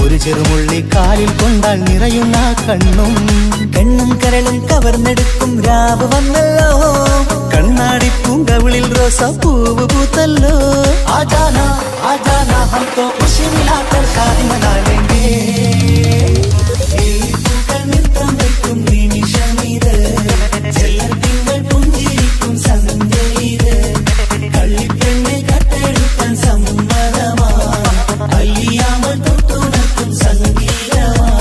ഒരു ചെറുമുള്ളി കാലിൽ കൊണ്ടാൽ നിറയുന്ന കണ്ണും. കണ്ണും കരളും കവർന്നെടുക്കും രാവ് വന്നല്ലോ, കണ്ണാടി പൂങ്കവിളിൽ റോസാപ്പൂവ് പൂത്തല്ലോ. ആജാനാ ആജാനാ ഹം തോ ഖുശി മിലാകർ ശാദി മനാ ലേംഗേ. നൃത്തം വെക്കും നിമിഷമിത്, ചെല്ലത്തിങ്കൾ പുഞ്ചിരിക്കും സന്ധ്യയിത്. കള്ളിപ്പെണ്ണെ കട്ടെടുക്കാൻ സമ്മതമാ, അല്ലിയാമൽ തൊട്ടുണർത്തും സംഗീതമാ.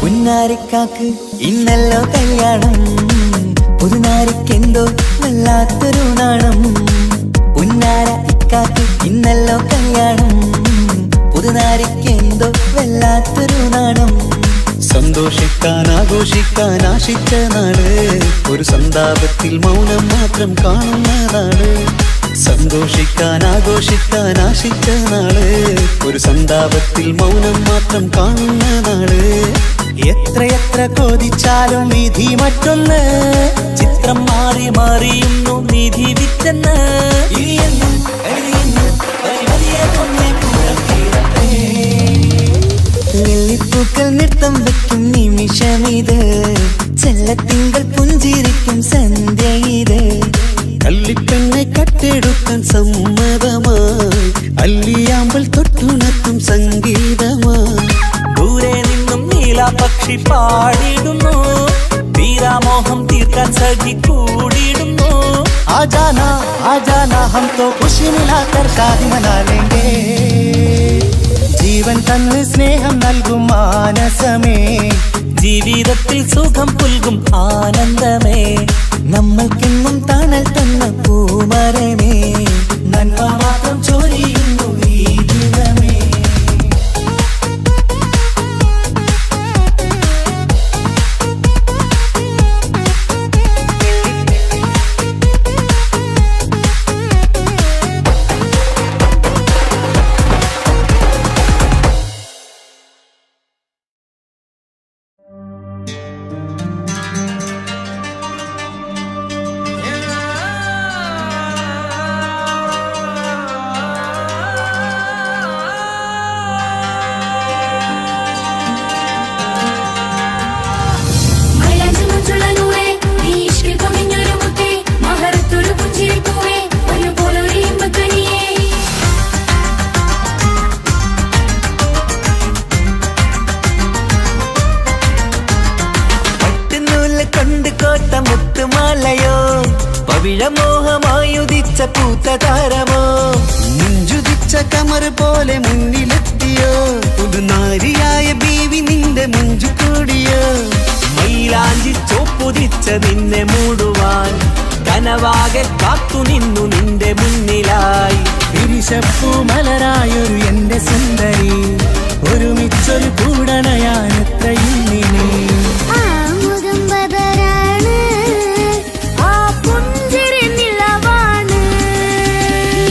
പുന്നാരിക്കാക്ക് ഇന്നല്ലോ കല്യാണം, പുതുനാരിക്കെന്തോ വല്ലാത്തൊരു നാണം. പുന്നാര ഇക്കാക്ക് ഇന്നല്ലോ കല്യാണം, പുതുനാരിക്കെന്തോ വല്ലാത്തൊരു നാണം. സന്തോഷിക്കാൻ ആഘോഷിക്കാൻ ആശിച്ച നാള്, ഒരു സന്താപത്തിൽ മൗനം മാത്രം കാണുന്ന നാള്. സന്തോഷിക്കാൻ ആഘോഷിക്കാൻ ആശിച്ച നാള്, ഒരു സന്താപത്തിൽ മൗനം മാത്രം കാണുന്ന നാള്. എത്രയെത്ര കൊതിച്ചാലും വിധി മറ്റൊന്ന്, ചിത്രം മാറി മാറിയുന്നു നിധി വിറ്റെന്ന്. ഇനിയെന്നും എഴുതിയെന്നും വലിയതൊന്നെ പുറത്തിടട്ടെ. വെള്ളിപ്പൂക്കൾ നൃത്തം വെക്കും നിമിഷമിത്, ചെല്ലത്തിങ്കൾ പുഞ്ചിരിക്കും സന്ധ്യ ഇത്. കള്ളിപ്പെണ്ണെ കട്ടെടുക്കാൻ സമ്മതമായി, അല്ലിയാമ്പൽ തൊട്ടുണർത്തും സംഗീതമായി. ദൂരെ നിന്നും നീലാപക്ഷി പാടിയിടുന്നു, തീരാമോഹം തീർക്കാൻ സഖി കൂടിയിടുന്നു. ആജാനാ ആജാനാ ഹം തോ ഖുശി മിലാകർ ശാദി മനാ ലേംഗേ. ജീവൻ തന്ന് സ്നേഹം നൽകും മാനസമേ, ജീവിതത്തിൽ സുഖം പുൽകും ആനന്ദമേ. നമ്മൾക്കെന്നും തണൽ തന്ന പൂമരമേ, നന്മ മാത്രം ചൊരിയുന്നു ഈ ദിനമേ. മൈലാഞ്ചി മുഞ്ചുള്ള നൂറേ, നീ ഇഷ്കിൽ പൊതിഞ്ഞൊരു മുത്തേ, മഹറത്തൊരു പുഞ്ചിരിപ്പൂവേ, പൊന്നുപോലൊരു ഇമ്പക്കനിയേ. പട്ടുനൂല് കൊണ്ട് കോത്ത മുത്തുമാലയോ, പവിഴമോഹമായുദിച്ച പൂത്ത താരമോ. മുഞ്ചുതിച്ച കമർ പോലെ മുന്നിലെത്തിയോ, പുതുനാരിയായ ബീവി നിന്റെ മുഞ്ചു കൂടിയോ. മൈലാഞ്ചി ചോപ്പുതിച്ച നിന്നെ മൂടുവാൻ കനവാകെ കാത്തു നിന്നു നിന്റെ മുന്നിലായി. വിരിശപ്പൂ മലരായൊരു എന്റെ സുന്ദരി, ഒരുമിച്ചൊരു കൂടണയാൻ എത്രയിന്നിനി. ആ മുഖം ബദരാണ്, ആ പുഞ്ചിരി നിലവാണ്.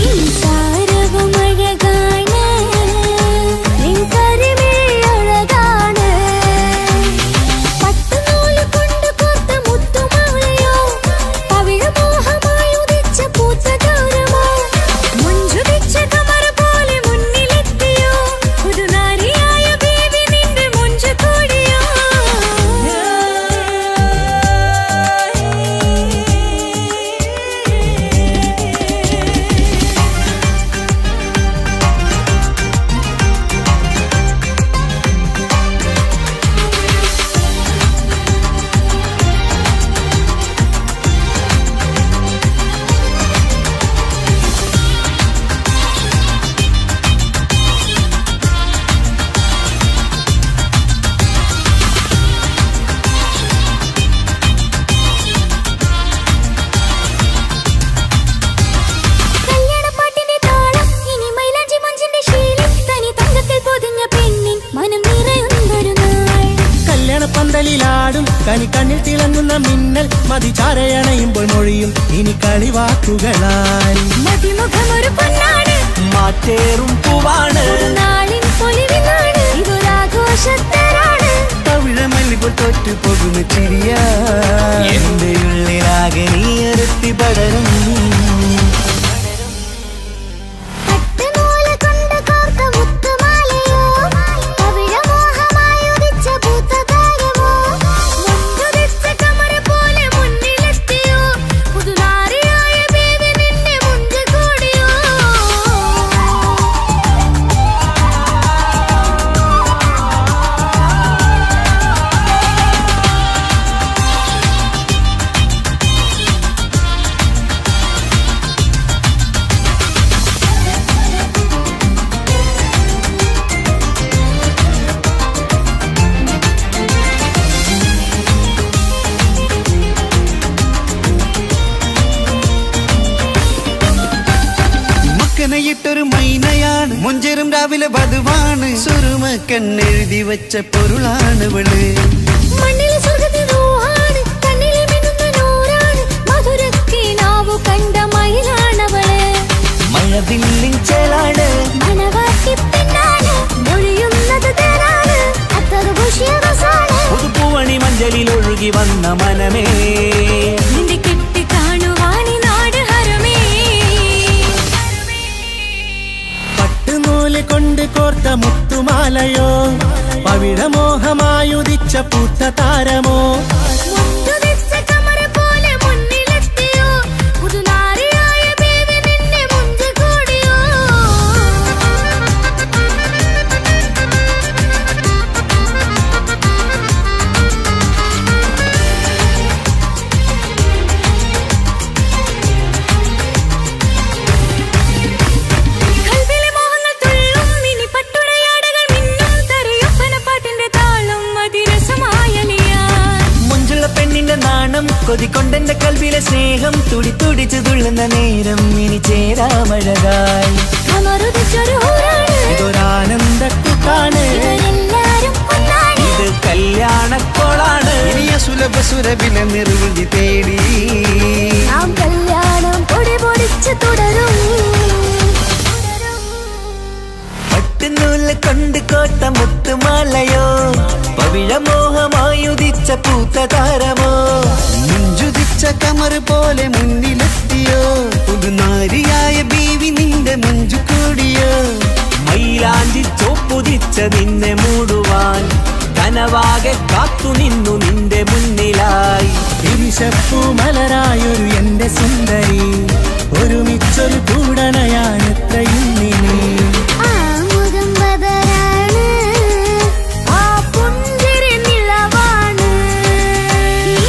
നീ സാരവും അഴകാണ്, നിൻ കരിമിഴി അഴകാണ്. പട്ടുനൂല് കൊണ്ട് കോർത്ത മുത്തുമാലയോ, പവിഴമോഹമായി ഉദിച്ച പൂത്ത താരമോ. മുഞ്ചുതിച്ച കമർ മിന്നൽ മതിചാരയണയുമ്പോൾ മൊഴിയും ഇനി കളിവാക്കുകളാൽ. മതിമുഖമൊരു പൊന്നാണ്, മാറ്റേറും പൂവാണ്, നാളിൻ പൊലിവിനാണ്, ഇതൊരാഘോഷത്തരാണ്. തവിഴമല്ലിപ്പോൾ തോറ്റു പോകുന്ന ചിരിയ എന്റെ ഉള്ളിലാകെ നീയറുത്തി പടരും. പട്ടുനൂല് കൊണ്ട് കോർത്ത മുത്തുമാലയോ, പവിഴമോഹമായുദിച്ച പൂത്തതാരമോ, മുഞ്ചുദിച്ച കമറ് പോലെ മുന്നിലെത്തിയോ, പുതുനാരിയായ ബേബി നിന്റെ മുഞ്ച് കൂടിയോ. മക്കനയിട്ടൊരു മൈനയാണ്, മുഞ്ചേറും രാവിലെ വധുവാണ്, സുറുമക്കണ്ണെഴുതി വെച്ച പൊരുളാണിവള്. മണ്ണിലെ സ്വർഗ്ഗത്തിൽ റൂഹാണ്, കണ്ണിലെ മിന്നുന്ന നൂറാണ്, മധുരക്കിനാവു കണ്ട മയിലാണവള്. മഴവില്ലിൻ ചേലാണ്, മണവാട്ടി പെണ്ണാണ്, മൊഴിയുന്നത് തേനാണ്, അത്തറ് പൂശിയ റോസാണ്. പുതുപ്പൂവണി മഞ്ചലിൽ ഒഴുകി വന്ന മനമേ, നിന്റെ കെട്ടി കാണുവാനി നാട് ഹരമേ. പട്ടുനൂല് കൊണ്ട് കോർത്ത മുത്തുമാലയോ, പവിഴമോഹമായുദിച്ച പൂത്ത താരമോ, മുഞ്ചുദിച്ച കമറ് പോലെ മുന്നിലെത്തിയോ, പുതുനാരിയായ ബേബി നിന്റെ മുഞ്ച് കൂടിയോ. കൽവിലെ മോഹങ്ങൾ തുള്ളും, ഇനി പട്ടുടയാടകൾ മിന്നും, തരയൊപ്പനപ്പാട്ടിന്റെ താളം അതിരസമായലിയാൻ. മുഞ്ചുള്ള പെണ്ണിന്റെ നാണം കൊതിക്കൊണ്ടെന്റെ കൽവിലെ സ്നേഹം തുടിതുടിച്ചു തുള്ളുന്ന നേരം ഇനി ചേരാമഴകായി. കമറുദിച്ചൊരു ഹൂറാണ്, ഇതൊരാനന്ദക്കൂട്ടാണ്. ഇവരെല്ലാരും ഒന്നാണ്. ഇത് കല്യാണക്കോളാണ്. ഇനിയ സുലഭ സുരഭില നിർവൃതി തേടി നാം കല്യാണം പൊടി പൊടിച്ച് തുടരും. പട്ടുനൂല് കൊണ്ട് കോട്ട മുത്തുമാലയോ, പവിഴമോഹമായുദിച്ച പൂത്ത താരമോ, മുഞ്ചുദിച്ച കമറ് പോലെ മുന്നിലെത്തിയോ, പുതുനാരിയായ ബീവി നിന്റെ മുഞ്ചു കൂടിയോ. മൈലാഞ്ചി ചോപ്പുദിച്ച നിന്നെ മൂടുവാൻ കനവാകെ കാത്തു നിന്നു നിന്റെ മുന്നിലായി. വിരിശപ്പൂ മലരായൊരു എന്റെ സുന്ദരി, ഒരുമിച്ചൊരു കൂടണയാണെത്രയും നിനി. ആ മുഖം ബദറാണ്, ആ പുഞ്ചിരി നിലവാണ്,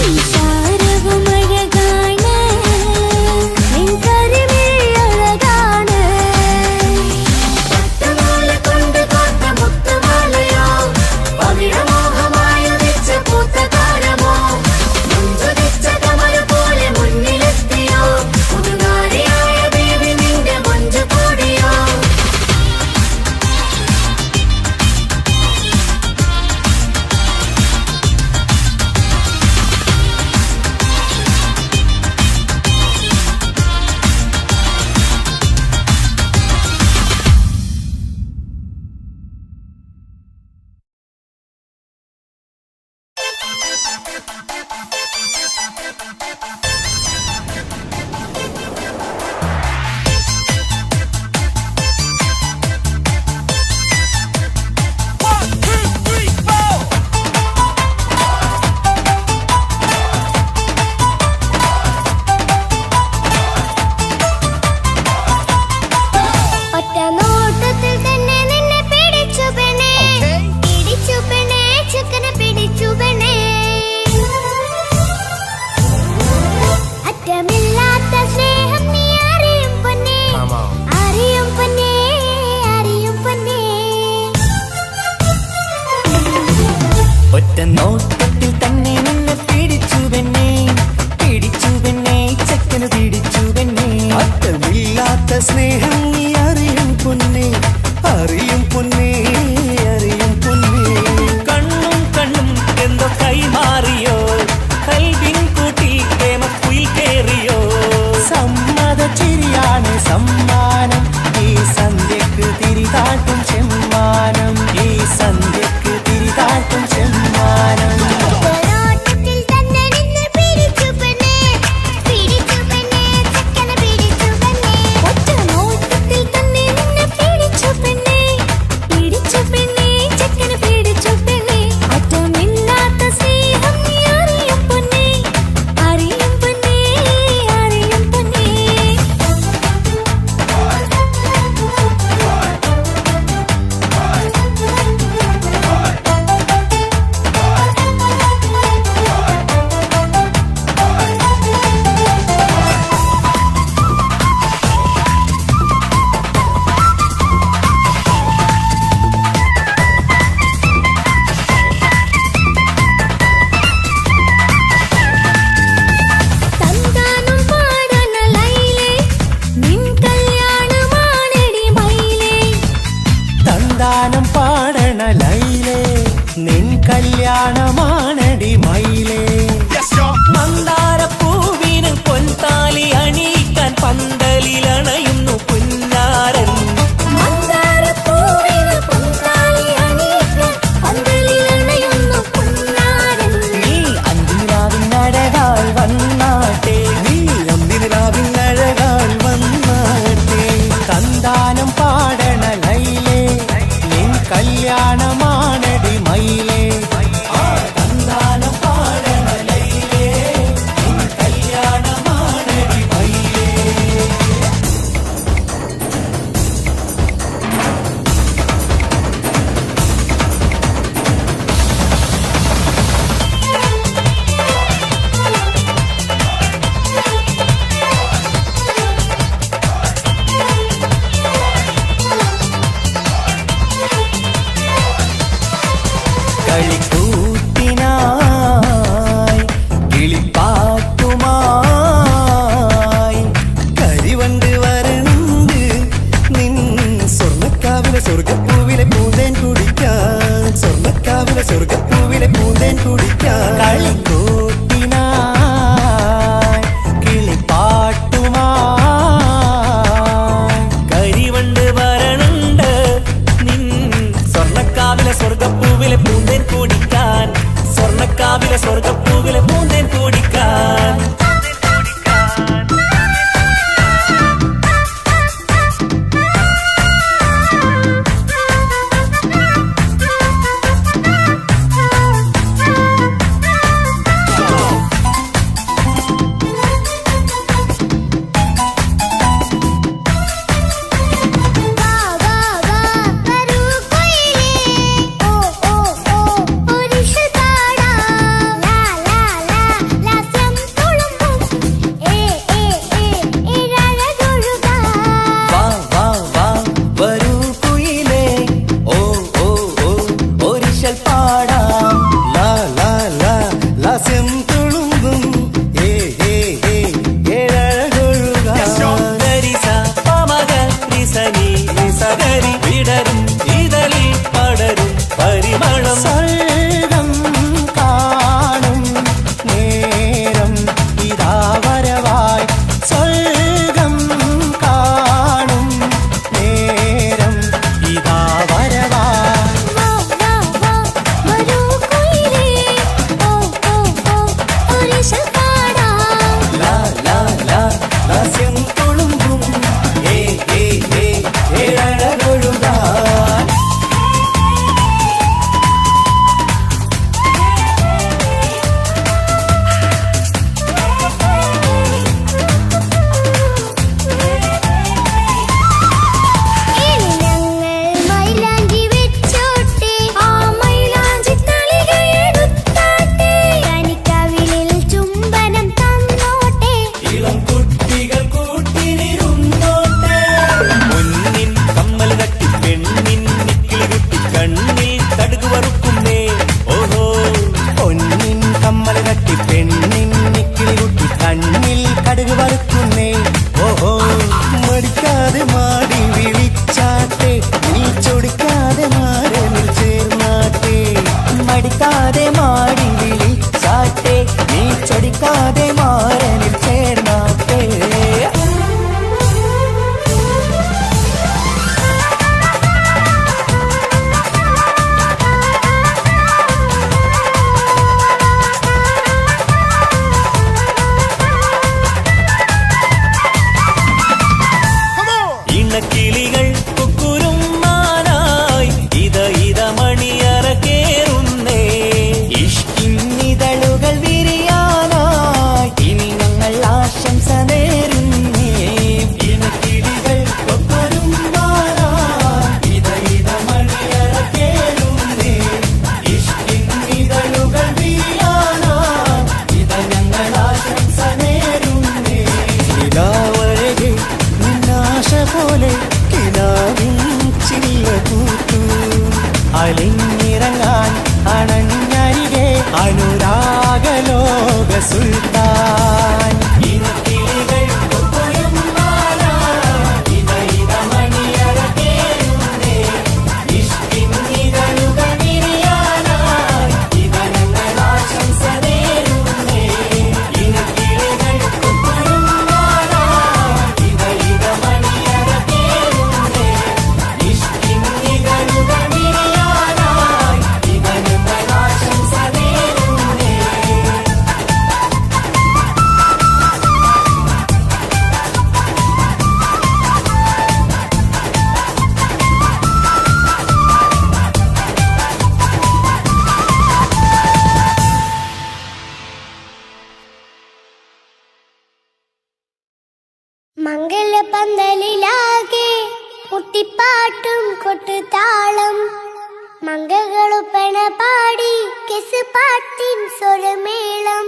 ഈ സാരവും അഴകാണ്, നിൻ കരിമിഴി അഴകാണ്. പട്ടുനൂല് കൊണ്ട് കോർത്ത മുത്തുമാലയോ, പവിഴമോഹമായുദിച്ച പൂത്ത താരമോ, മുഞ്ചുദിച്ച കമറ് പോലെ മുന്നിലെത്തിയോ, പുതുനാരിയായ ബേബി നിന്റെ മുഞ്ച് കൂടിയോ. ഒറ്റ നോട്ടത്തിൽ തന്നെ നിന്നെ പിടിച്ചു പെണ്ണേ, പിടിച്ചു പെണ്ണേ, ചക്കനെ പിടിച്ചു പെണ്ണേ. അറ്റമില്ലാത്ത സ്നേഹം നീ അറിയും പൊന്നേ, അറിയും പൊന്നേ, അറിയും പൊന്നേ. ഒറ്റ നോട്ടത്തിൽ തന്നെ നിന്നെ പിടിച്ചു പെണ്ണേ, പിടിച്ചു പെണ്ണേ, ചക്കന് പിടിച്ചു പെണ്ണേ. അറ്റമില്ലാത്ത സ്നേഹം നീ അറിയും പൊന്നേ, അറിയും പൊന്നേ, അറിയും പൊന്നേ. കണ്ണും കണ്ണും എന്തോ കൈമാറിയോ, കൽവിൻ സമ്മാനം ഈ സന്ധ്യക്ക് തിരിതാട്ടും ചെമ്മാനം ഈ സന്ധ്യക്ക് തിരിതാട്ടും ചെമ്മാനം ഒരോട്ടത്തിൽ തന്നെ നിന്നെ പിടിച്ചു പെണ്ണേ ചക്കനെ പിടിച്ചു പെണ്ണേ ഒറ്റ നോട്ടത്തിൽ തന്നെ നിന്നെ പിടിച്ചു പെണ്ണേ ചക്കനെ പിടിച്ചു പെണ്ണേ അറ്റമില്ലാത്ത സ്നേഹം നീ അറിയും പൊന്നേ അറിയും പൊന്നേ അറിയും പൊന്നേ തന്താനം പാടണ ലൈലേ നിൻ കല്യാണമാണെടി മൈലേ തന്താനം പാടണ ലൈലേ നിൻ കല്യാണമാണടി മയിലേ മന്ദാരപ്പൂവിന് പൊൻതാലി അണിയിക്കാൻ പന്തലിലണയുന്നു പുന്നാരൻ മന്ദാരപ്പൂവിന് പൊൻതാലി അണിയിക്കാൻ പന്തലിലണയുന്നു പൊന്നാരൻ നീ അന്തിരാവിനഴകാൽ വന്നാട്ടെ നീ അന്തിരാവിനഴകാൽ വന്നാട്ടെ തന്താനം പാടണ ലൈലേ നിൻ കല്യാണമാണടി മയിലേ തന്താനം പാടണ ലൈലേ നിൻ കല്യാണമാണടി മയിലേ കളിക്കൂത്തിനായി കിളിപ്പാട്ടുമായി കരിവണ്ട് വരണ്ട് നിൻ സ്വർണ്ണക്കാവിലെ സ്വർഗപ്പൂവിലെ പൂന്തേൻ കുടിക്കാൻ സ്വർണ്ണക്കാവിലെ സ്വർഗപ്പൂവിലെ പൂന്തേൻ കുടിക്കാൻ കളിക്കൂത്തിനായി കിളിപ്പാട്ടുമായി കരിവണ്ട് വരണുണ്ട് നിൻ സ്വർണ്ണക്കാവിലെ സ്വർഗപ്പൂവിലെ പൂന്തേൻ കുടിക്കാൻ സ്വർണ്ണക്കാവിലെ സ്വർഗപ്പൂവിലെ പൂന്തേൻ കുടിക്കാൻ വാ വാ വാ വരൂ കൊയിലേ ഓ ഓ ഓ ഒരിഷൽ പാടാം ലാ ലാ ലാ ലാസ്യം തുളുമ്പും ഏഴഴകൊഴുകാം വാ വാ വാ വരൂ കുയിലേ ഓ ഓ ഓ ഒരിശൽ പാടാം ലാ ലാ ലാ ലാസ്യം തുളുമ്പും ഏഴഴകൊഴുകാൻ ഗരിസ പമഗ റിസനി സഗരി വിടരും ഇതളിൽ പടരും പരിമളം സ്വർഗം കാണും നേരം ഇതാ വരവായി സ്വർഗം കാണും നേരം ഇതാ വരവായി വാ വാ വാ വരൂ കൊയിലേ ഓ ഓ ഓ ഒരിഷൽ പാടാം ലാ ലാ ലാ ലാസ്യം തുളുമ്പും ഏഴഴകൊഴുകാൻ ഇണക്കിളികൾ കുക്കുരുമാനായി ഇത മണിയറ കേറുന്നേ. ഇഷ്കിന്നിതളുകൾ വിരിയാനായി ഇനി ഞങ്ങൾ ആശംസ നേരുന്നേ. ഇണക്കിളികൾ കൊക്കൊരുമ്പാനായി ഇത മണിയറ കേറുന്നേ. ഇഷ്കിന്നിതളുകൾ വീഴാനായി ഇത ഞങ്ങൾ ആശംസ നേരുന്നേ. നിലാവഴകെ നിന്നാശ പോലെ കിനാവിൻ ചില്ല പൂത്തു അലിഞ്ഞിറങ്ങാൻ അണഞ്ഞരികെ അനുരാഗലോക സുൽത്താൻ. ഇണക്കിളികൾ കൊക്കൊരുമ്പാനായി ഇത മണിയറ കേറുന്നേ. ഇഷ്കിന്നിതളുകൾ വിരിയാനായി ഇത ഞങ്ങൾ ആശംസ നേരുന്നേ. ഇണക്കിളികൾ കൊക്കൊരുമ്പാനായി ഇത മണിയറ കേറുന്നേ. ഇഷ്കിന്നിതളുകൾ വിരിയാനായി ഇത ഞങ്ങൾ ആശംസ നേരുന്നേ. മംഗലപന്തലിലാകെ മുട്ടിപ്പാട്ടും കൊട്ടുതാളം മംഗകളുപ്പണ പാടി കെസ് പാട്ടിൻ സ്വരമേളം.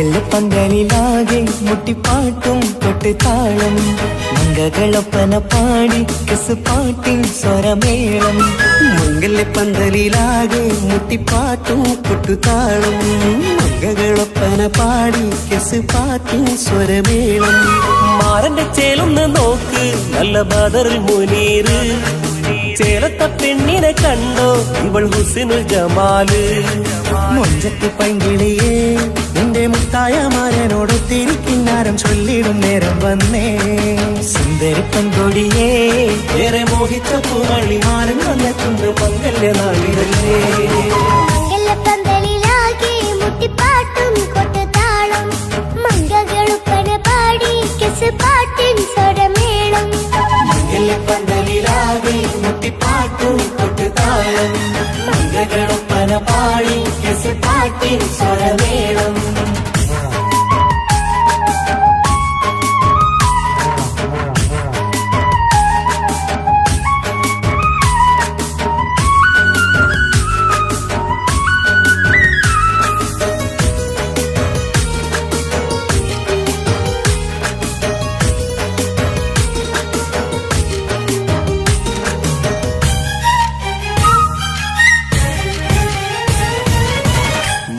മംഗലപന്തലിലാകെ മുട്ടിപ്പാട്ടും കൊട്ടുതാളം മംഗകളൊപ്പന പാടി കെസ് പാട്ടിൻ സ്വരമേളം. മംഗല്യപ്പന്തലിലാകെ മുട്ടിപ്പാട്ടും കൊട്ടുതാളം മംഗകളൊപ്പന പാടി കെസ് പാട്ടിൻ സ്വരമേളം. മാറന്റെ ചേലൊന്ന് നോക്ക് നല്ല ബദറുൽ മുനീറ്. ചേലത്ത പെണ്ണിനെ കണ്ടോ ഇവൾ ഹുസ്നുൽ ജമാല്. മൊഞ്ചത്തി പൈങ്കിളിയേ നിന്റെ മുത്തായ മാരനോട് തിരിക്കിന്നാരം ചൊല്ലിടും നേരം വന്നേ. സുന്ദരി പെൺകൊടിയേ ഏറെ മോഹിച്ച പൂമണി മാരൻ വന്നെത്തുന്ന മംഗല്യ നാളിതല്ലേ. മംഗലപന്തലിലാകെ മുട്ടിപ്പാട്ടും കൊട്ടുതാളം മംഗകളുപ്പന പാടി കെസ് പാട്ടിൻ സ്വരമേളം. മംഗല്യപ്പന്തലിലാകെ മുട്ടിപ്പാട്ടും കൊട്ടുതാളം മംഗളൊപ്പന പാടി കെസ് പാട്ടിൻ സ്വരമേളം.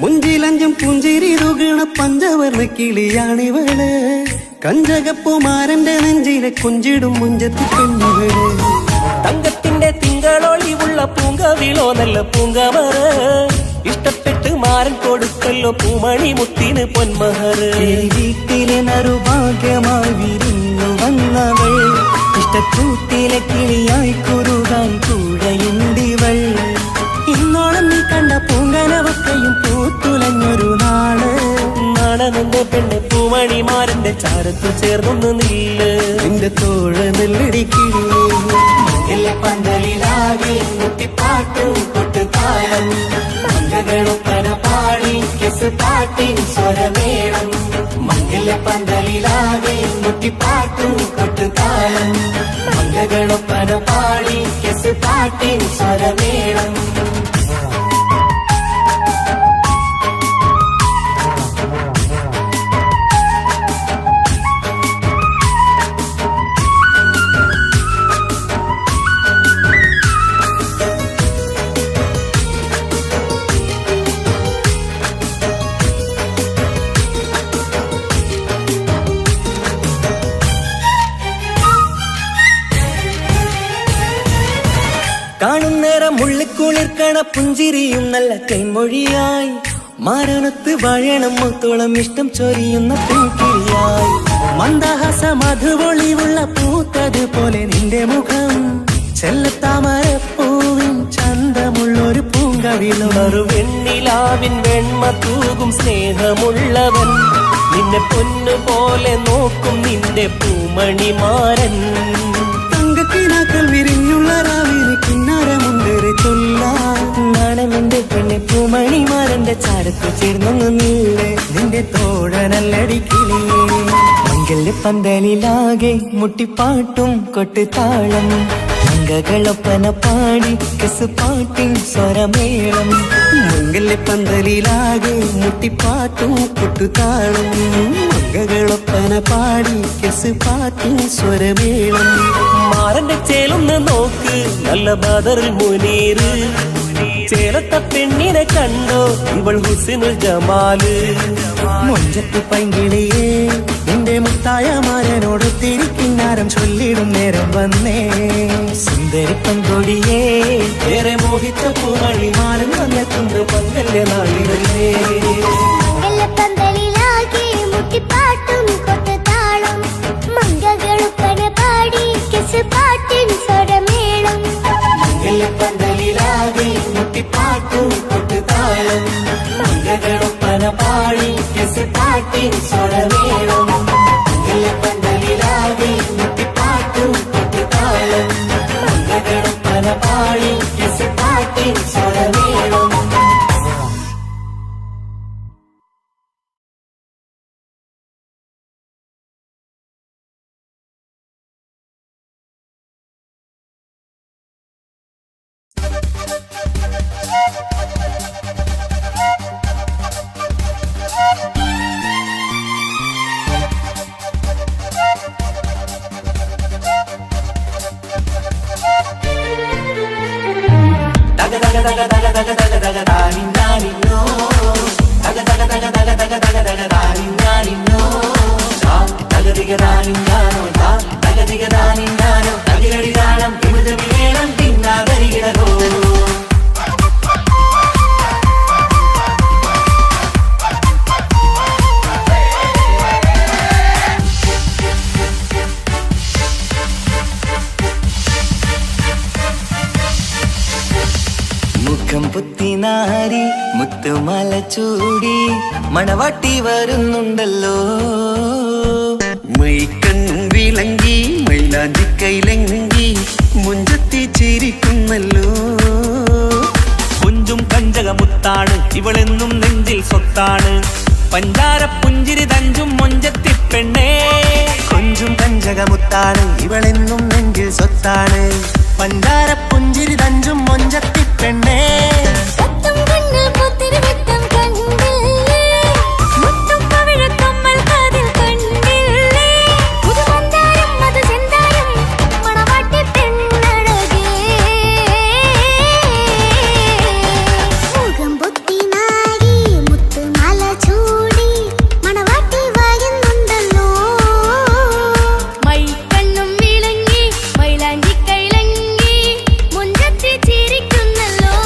മുഞ്ചിലഞ്ചും പുഞ്ചിരി തുകണ പഞ്ചവർണ്ണ കിളിയാണിവള്. കഞ്ചകപ്പുമാരന്റെ നെഞ്ചിലെ കുഞ്ചിടും മുഞ്ചത്തി പെണ്ണുകള്. തങ്കത്തിന്റെ തിങ്കളൊളിവുള്ള പൂങ്കവിളോ നല്ല പൂങ്കമറ. ഇഷ്ടപ്പെട്ട് മാരൻ കൊടുക്കല്ലോ പൂമണി മുത്തിന് പൊന്മഹറ്. വീട്ടിലെ നറുഭാഗ്യമായി വിരിഞ്ഞു വന്നവൾ ഇഷ്ടക്കൂട്ടിലെ കിളിയായി കുറുകാൻ കൂടെയുണ്ടിവൾ. ഇന്നോളം നീ കണ്ട പൂങ്കനവക്കയും പൂത്തുലഞ്ഞൊരു നാള്. നാണനന്റെ പെണ്ണ് പൂമണിമാരന്റെ ചാരത്തു ചേർന്നൊന്ന് നില്ല്. നിന്റെ തോഴ നെല്ലടിക്കിളിയേ മംഗല്യപ്പന്തലിലാകെ മുട്ടിപ്പാട്ടും കൊട്ടുതാളം മംഗകളൊപ്പന പാടി കെസ് പാട്ടിൻ സ്വരമേളം. മംഗല്യപ്പന്തലിലാകെ മുട്ടിപ്പാട്ടും കൊട്ടുതാളം മംഗകളൊപ്പന പാടി കെസ് പാട്ടിൻ സ്വരമേളം. മുള്ളിക്കുളിർക്കണ പുഞ്ചിരിയും നല്ല കൈമൊഴിയായി മാരണത്ത് വാഴണം മുത്തോളം ഇഷ്ടം ചൊരിയുന്ന പെൺകിളിയായി മന്ദഹാസ മധുപൊളിവുള്ള പൂത്തതുപോലെ നിന്റെ മുഖം ചെല്ലത്താമരപ്പൂവിൻ ചന്തമുള്ളൊരു പൂങ്കവിളും വെണ്ണിലാവിൻ വെണ്മ തൂകും സ്നേഹമുള്ളവൻ നിന്നെ പൊന്നുപോലെ നോക്കും നിന്റെ പൂമണിമാരൻ തങ്കക്കിനാക്കൾ വിരിഞ്ഞുള്ള രാവിലെ കിന്നാരമുണ്ടേറെ നാണമെന്റെ പെണ്ണെ പൂമണിമാരന്റെ ചാരത്ത് ചേർന്നൊന്ന് നീളെ നിന്റെ തോഴനല്ലടിക്കിളിയേ മംഗല്യ പന്തലിലാകെ മുട്ടിപ്പാട്ടും കൊട്ടുതാളം അംഗകളൊപ്പന പാടി കെസുപാട്ടിൻ സ്വരമേളം മംഗല്യപ്പന്തലിലാകെ മുട്ടിപ്പാട്ടും കൊട്ടുതാളം മംഗകളൊപ്പന പാടി കെസുപാട്ടിൻ സ്വരമേളം മാറന്റെ ചേലൊന്ന് നോക്ക് നല്ല ബദറിൽ മുനീറ് ചേലത്ത പെണ്ണിനെ കണ്ടോ ഇവൾ ഹുസിനുൽ ജമാല് മൊഞ്ചത്ത് പൈങ്കിളിയേ നിന്റെ മുത്തായ മാരനോട് തിരിക്കിന്നാരം ചൊല്ലിടും നേരം വന്നേ സുന്ദരി പങ്കൊടിയേ ഏറെ മോഹിച്ച പൂമണിമാരൻ വന്നെത്തുണ്ട് പങ്കല്യ നാളിലേ മംഗലപ്പന്തലിലാകെ മുട്ടിപ്പാട്ടും കൊട്ടുതാളം മംഗകളുപ്പന പാടി കെസുപാട്ടിൻ സ്വരമേളം മംഗല്യപ്പന്തലിലാകെ മുട്ടിപ്പാട്ടും കൊട്ടുതാളം മംഗളൊപ്പന പാടി കെസുപാട്ടിൻ സ്വരമേളം മംഗല്യപ്പന്തലിലാകെ മുട്ടിപ്പാട്ടും കൊട്ടുതാളം മംഗളൊപ്പന പാടി കെസുപാട്ടിൻ സ്വരമേളം മുഖം പുത്തിനാരി മുത്തുമല ചൂടി മണവാട്ടി വരുന്നുണ്ടല്ലോ മൈക്കണ്ണും വിളങ്ങി മൈലാഞ്ചി കൈലങ്കി മുഞ്ചത്തി ചിരിക്കുന്നല്ലോ കുഞ്ചും കഞ്ചകമുത്താണ് ഇവളെന്നും നെഞ്ചിൽ സ്വത്താണ് പഞ്ചാര പുഞ്ചിരി തഞ്ചും മൊഞ്ചത്തി പെണ്ണേ കൊഞ്ചും കഞ്ചകമുത്താണ് ഇവളെന്നും നെഞ്ചിൽ സ്വത്താണ് പഞ്ചാര പുഞ്ചിരി തഞ്ചും മൊഞ്ചത്തി പെണ്ണേ സത്തം കണ്ണിൽ പുത്തിരി വെട്ടം കണ്ടില്ലേ മുത്തും പവിഴക്കമ്മൽ കാതിൽ കണ്ടില്ലേ പുതുമന്ദാരം മധു ചെന്തായം മണവാട്ടി പെണ്ണഴകേ മുഖം പൊത്തി നാരി മുത്തുമാല ചൂടി മണവാട്ടി വായുന്നുണ്ടല്ലോ മൈക്കണ്ണും വിളങ്ങി മൈലാഞ്ചി കൈലങ്കി മുഞ്ചത്തി ചിരിക്കുന്നല്ലോ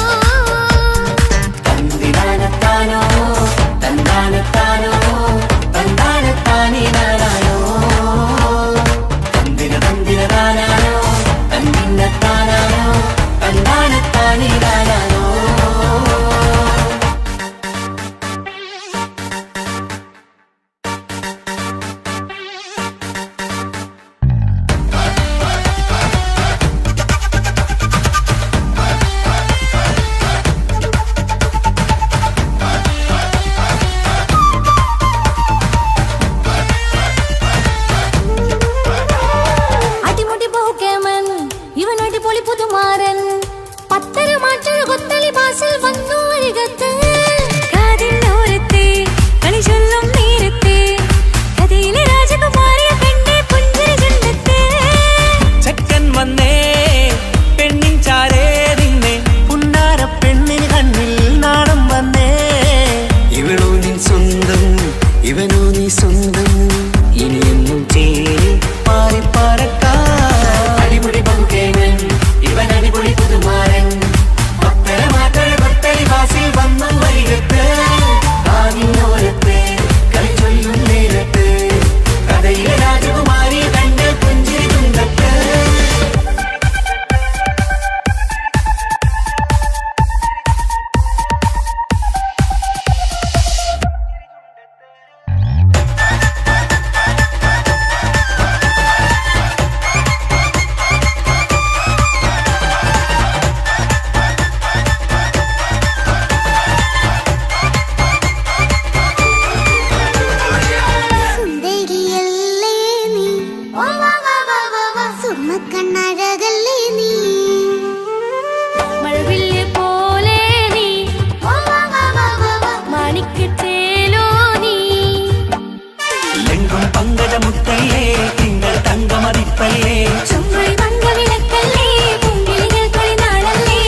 വരപ്പല്ലേ ചുമ്മായി വന്ന വിളക്കല്ലേ പൂങ്കിളികൾക്കൊരു നാളല്ലേ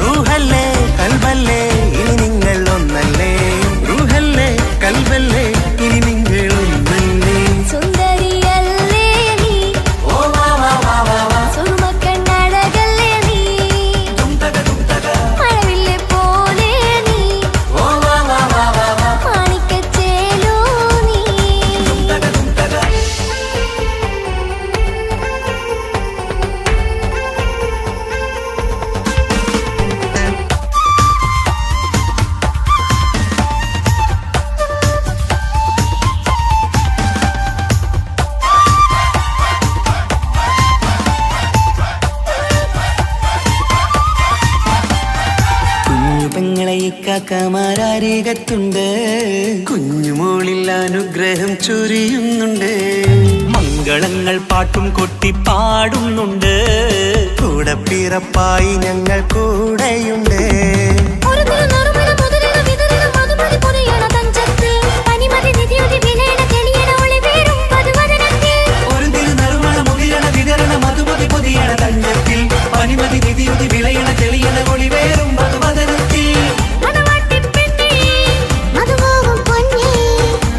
റൂഹല്ലേ കൽബല്ലേ ഇനി നിങ്ങൾ ഒന്നല്ലേ റൂഹല്ലേ കൽബല്ലേ ഇനി നിങ്ങൾ ഒന്നല്ലേ സുന്ദരിയല്ലേ നീ സുറുമക്കണ്ണഴകല്ലേ നീ മഴവില്ലെ പോലെ നീ മാണിക്കച്ചേലോ നീ കുഞ്ഞു പെങ്ങളെ ഇക്കാക്കമാരാരികത്തുണ്ട് കുഞ്ഞുമോളിൽ അനുഗ്രഹം ചൊരിയുന്നുണ്ട് മംഗളങ്ങൾ പാട്ടും കൊട്ടി പാടുന്നുണ്ട് കൂടെ പിറപ്പായി ഞങ്ങൾ കൂടെയുണ്ട് ഒരു തിരുനറുമണ മുതലിന വിതരണ മധുമതി പൊതിയണ തഞ്ചത്തിൽ പനിമതി നിധിയുതി വിലയണ തെളിയണ ഒളിവേറും പതുവദനത്തിൽ ഒരു തിരുനറുമണ മുതിരണ വിതരണ മധുമതി പൊതിയണ തഞ്ചത്തിൽ പനിമതി നിധിയുതി വിളയണ തെളിയണ ഒളിവേറും മധുവദനത്തിൽ മണവാട്ടിപ്പെണ്ണേ മധുമോഹം പൊന്നേ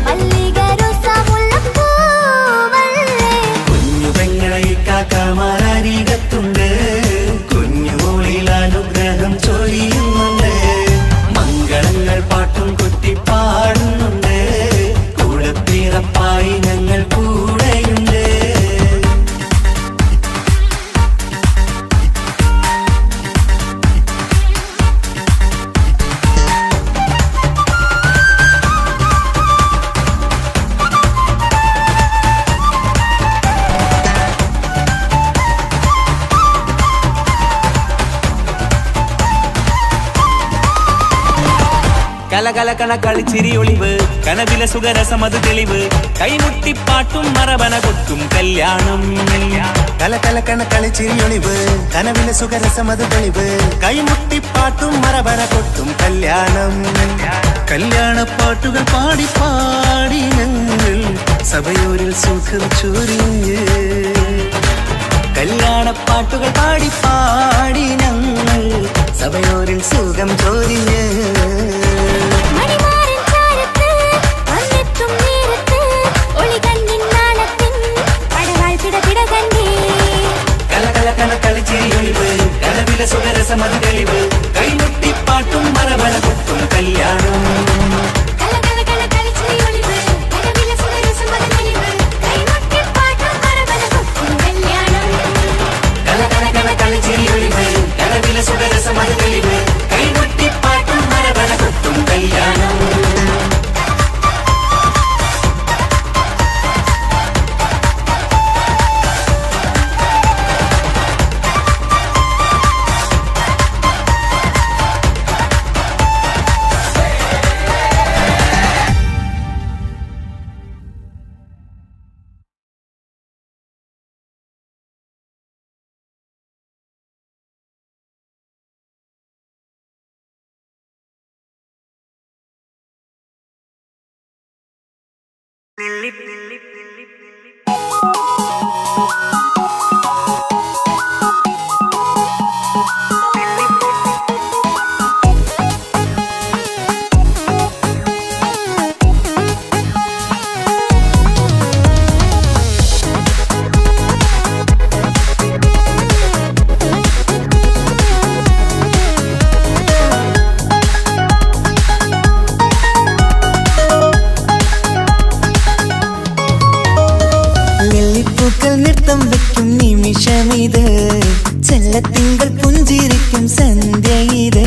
മല്ലികരോസാമുല്ലപ്പൂവല്ലേ കുഞ്ഞു പെങ്ങളെ ഇക്കാക്കമാരാരികത്തുണ്ട് കുഞ്ഞുമോളിൽ അനുഗ്രഹം ചൊരിയുന്നുണ്ട് മംഗളങ്ങൾ പാട്ടും കൊട്ടി പാടുന്നുണ്ട് കൂടെ പിറപ്പായി ഞങ്ങൾ കൂടെയുണ്ട് കലകലകണ കളിച്ചിരി ഒളിവ് കനവിലെ സുഖരസമത് തെളിവ് കൈമുട്ടിപ്പാട്ടും മറവന കൊട്ടും കല്യാണം കലകലക്കണ കളിച്ചിരിയൊളിവ് കനവിലെ സുഖരസമത് തെളിവ് കൈമുട്ടിപ്പാട്ടും മറവര കൊട്ടും കല്യാണം കല്യാണപ്പാട്ടുകൾ പാടി പാടി ഞങ്ങൾ സഭയോരിൽ സുഖം ചൊരിഞ്ഞ് കല്യാണപ്പാട്ടുകൾ പാടി പാടി ഞങ്ങൾ സഭയോരിൽ സുഖം ചോദിഞ്ഞ് മണിമാരൻ ചാരത്ത് വന്നെത്തും നേരത്ത് ഒളികണ്ണിൻ നാളത്തിൻ പടവാൾ പിടപിട കണ്ടേ കലകലകണ കളിച്ചിരി ഒളിവ് കനവിലെ സുഖരസമത് തെളിവ് കൈമുട്ടിപ്പാട്ടും മറവന കൊട്ടും കല്യാണം കലകലകല കളിച്ചിരി ഒളിവ് കനവിലെ സുഖരസമത് തെളിവ് കൈമുട്ടിപ്പാട്ടും മറവന കൊട്ടും കല്യാണം കലകലകണ കളിച്ചിരി ഒളിവ് കനവിലെ സുഖരസമത് തെളിവ് കൈമുട്ടിപ്പാട്ടും മറവന കൊട്ടും കല്യാണം നെല്ലിപ്പൂക്കൾ നൃത്തം വെക്കും നിമിഷമിത് ചെല്ലത്തിങ്കൾ പുഞ്ചിരിക്കും സന്ധ്യ ഇത്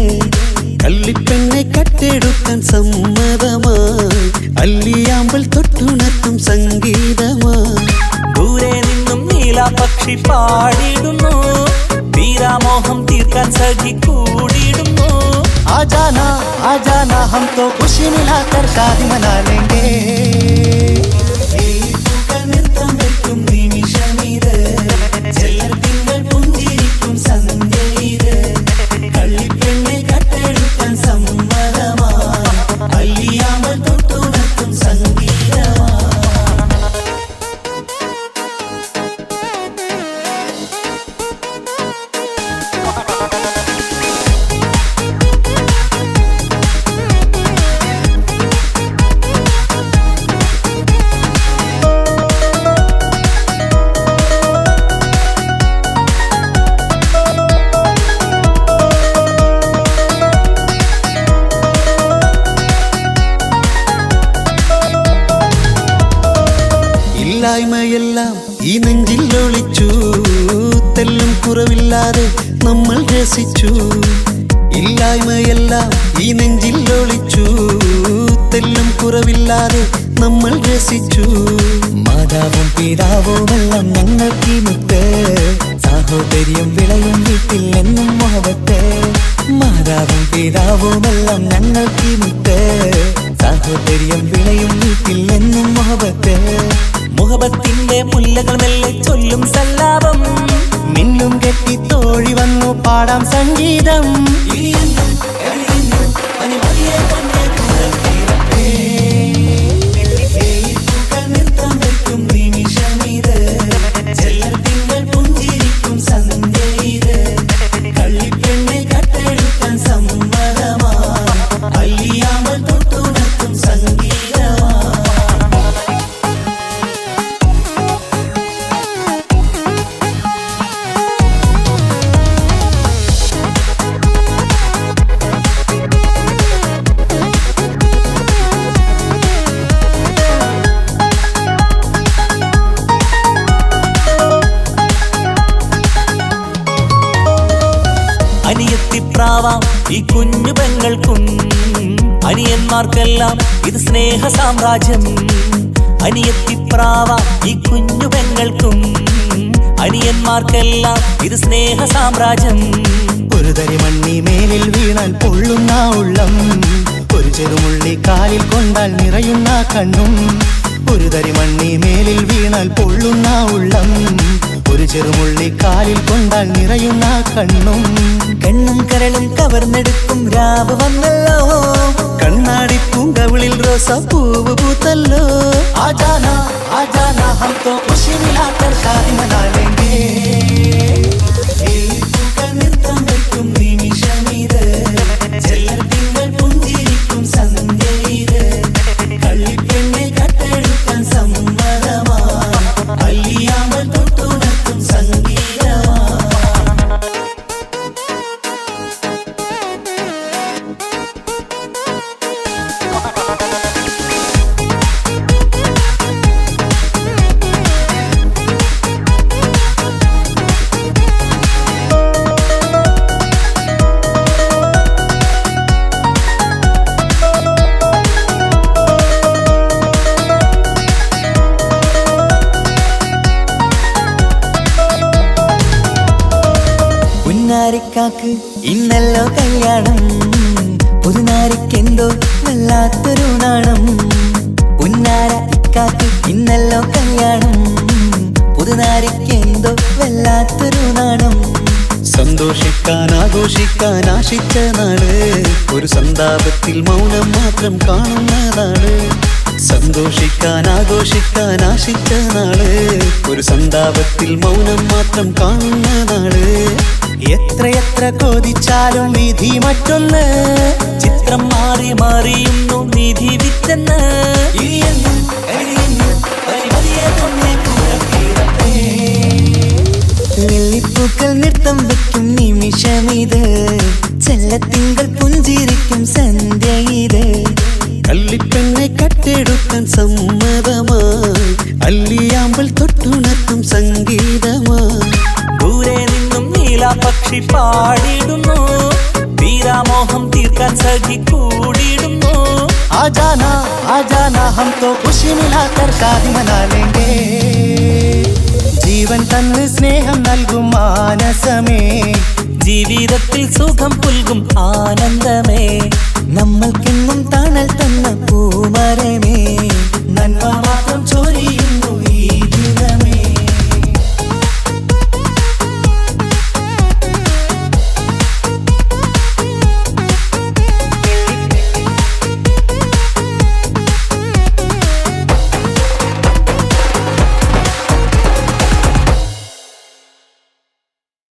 കള്ളിപ്പെണ്ണെ കട്ടെടുക്കാൻ സമ്മതമായി അല്ലിയാമ്പൽ തൊട്ടുണർത്തും സംഗീതമായി ദൂരെ നിന്നും നീലാപക്ഷി പാടിടുന്നു വീരാമോഹം തീർക്കാൻ സഖി കൂടിയിടുന്നു आजाना हम तो खुशी मिलाकर शादी मना लेंगे നൃത്തം വെക്കും നിമിഷമിത് ചെല്ലത്തിങ്കൾ പുഞ്ചിരിക്കും സന്ധ്യ ഇത് കള്ളിപ്പെണ്ണെ കട്ടെടുക്കാൻ സമ്മതമായി അല്ലിയാമ്പൽ തൊട്ടുണർത്തും സംഗീതമായി ഇല്ലായ്മയെല്ലാം ഈ നെഞ്ചിൽ ഒളിച്ചു തെല്ലും കുറവില്ലാതെ നമ്മൾ രസിച്ചു ഇല്ലായ്മയെല്ലാം ഈ നെഞ്ചിൽ ഒളിച്ചു തെല്ലും കുറവില്ലാതെ നമ്മൾ രസിച്ചു മാതാവും പിതാവുമെല്ലാം ഞങ്ങൾക്ക് മുത്ത് സാഹോദര്യം വിളയും വീട്ടിൽ എന്നും മുഹബത്ത് മാതാവും പിതാവുമെല്ലാം ഞങ്ങൾക്ക് മുത്ത് സാഹോദര്യം വിളയും വീട്ടിൽ എന്നും മുഹബത്ത് മുഹബത്തിന്റെ മുല്ലകൾ മെല്ലെ ചൊല്ലും സല്ലാപം മിന്നും കെട്ടി തോഴി വന്നു പാടാം സംഗീതം അനിയത്തിപ്രാവാം ഈ കുഞ്ഞു പെങ്ങൾക്കും അനിയന്മാർക്കെല്ലാം ഇത് സ്നേഹ സാമ്രാജ്യം അനിയത്തിപ്രാവാം ഈ കുഞ്ഞു പെങ്ങൾക്കും അനിയന്മാർക്കെല്ലാം ഇത് സ്നേഹ സാമ്രാജ്യം ഒരു തരി മണ്ണി മേലിൽ വീണാൽ പൊള്ളുന്ന ഉള്ളം ഒരു ചെറുമുള്ളി കാലിൽ കൊണ്ടാൽ നിറയുന്ന കണ്ണും ഒരു തരി മണ്ണി മേലിൽ വീണാൽ പൊള്ളുന്ന ഉള്ളം ഒരു ചെറുമുള്ളി കാലിൽ കൊണ്ടാൽ നിറയുന്ന കണ്ണും കണ്ണും കരളും കവർന്നെടുക്കും രാവ് വന്നല്ലോ കണ്ണാടി പൂങ്കവിളിൽ റോസാപ്പൂവ് പൂത്തല്ലോ ആജാന ആജാന ഹം തോ ഖുശി മിലാകർ ഷാദി മനാ ലേംഗേ നൃത്തം വയ്ക്കും നിമിഷമിത് ചെല്ലത്തിങ്കൾ പുഞ്ചിരിക്കും സന്ധ്യ ഇത് കള്ളിപ്പെണ്ണെ കട്ടെടുക്കാൻ സമ്മതമാ അല്ലിയാമൽ തൊട്ടുണർത്തും സംഗീതമാ പുന്നാരിക്കാക്ക് ഇന്നല്ലോ കല്യാണം പുതുനാരിക്കെന്തോ വല്ലാത്തൊരു നാണം പുന്നാര ഇക്കാക്ക് ഇന്നല്ലോ കല്യാണം പുതുനാരിക്കെന്തോ വല്ലാത്തൊരു നാണം സന്തോഷിക്കാൻ ആഘോഷിക്കാൻ ആശിച്ച നാള് ഒരു സന്താപത്തിൽ മൗനം മാത്രം കാണുന്ന നാള് സന്തോഷിക്കാൻ ആഘോഷിക്കാൻ ആശിച്ച നാള് ഒരു സന്താപത്തിൽ മൗനം മാത്രം കാണുന്ന നാള് എത്രയെത്ര കൊതിച്ചാലും വിധി മറ്റൊന്ന് ചിത്രം മാറി മാറിയുന്നു നിധി വിറ്റെന്ന് വെള്ളിപ്പൂക്കൾ നൃത്തം വെക്കും നിമിഷമിത് ചെല്ലത്തിങ്കൾ പുഞ്ചിരിക്കും സന്ധ്യ ഇത് കള്ളിപ്പെണ്ണെ കട്ടെടുക്കാൻ സമ്മതമായി അല്ലിയാമ്പൽ തൊട്ടുണർത്തും സംഗീതമായി ദൂരെ നിന്നും നീലാപക്ഷി പാടിയിടുന്നു വീരാമോഹം തീർക്കാൻ സഖി കൂടിയിടുന്നു ആജാന ആജാന ഹം തോ ഖുശി മിലാകർ ഷാദി മനാ ലേംഗേ ജീവൻ തന്ന് സ്നേഹം നൽകും മാനസമേ ജീവിതത്തിൽ സുഖം പുൽകും ആനന്ദമേ നമ്മൾക്കെന്നും തണൽ തന്ന പൂമരമേ നന്മ മാത്രം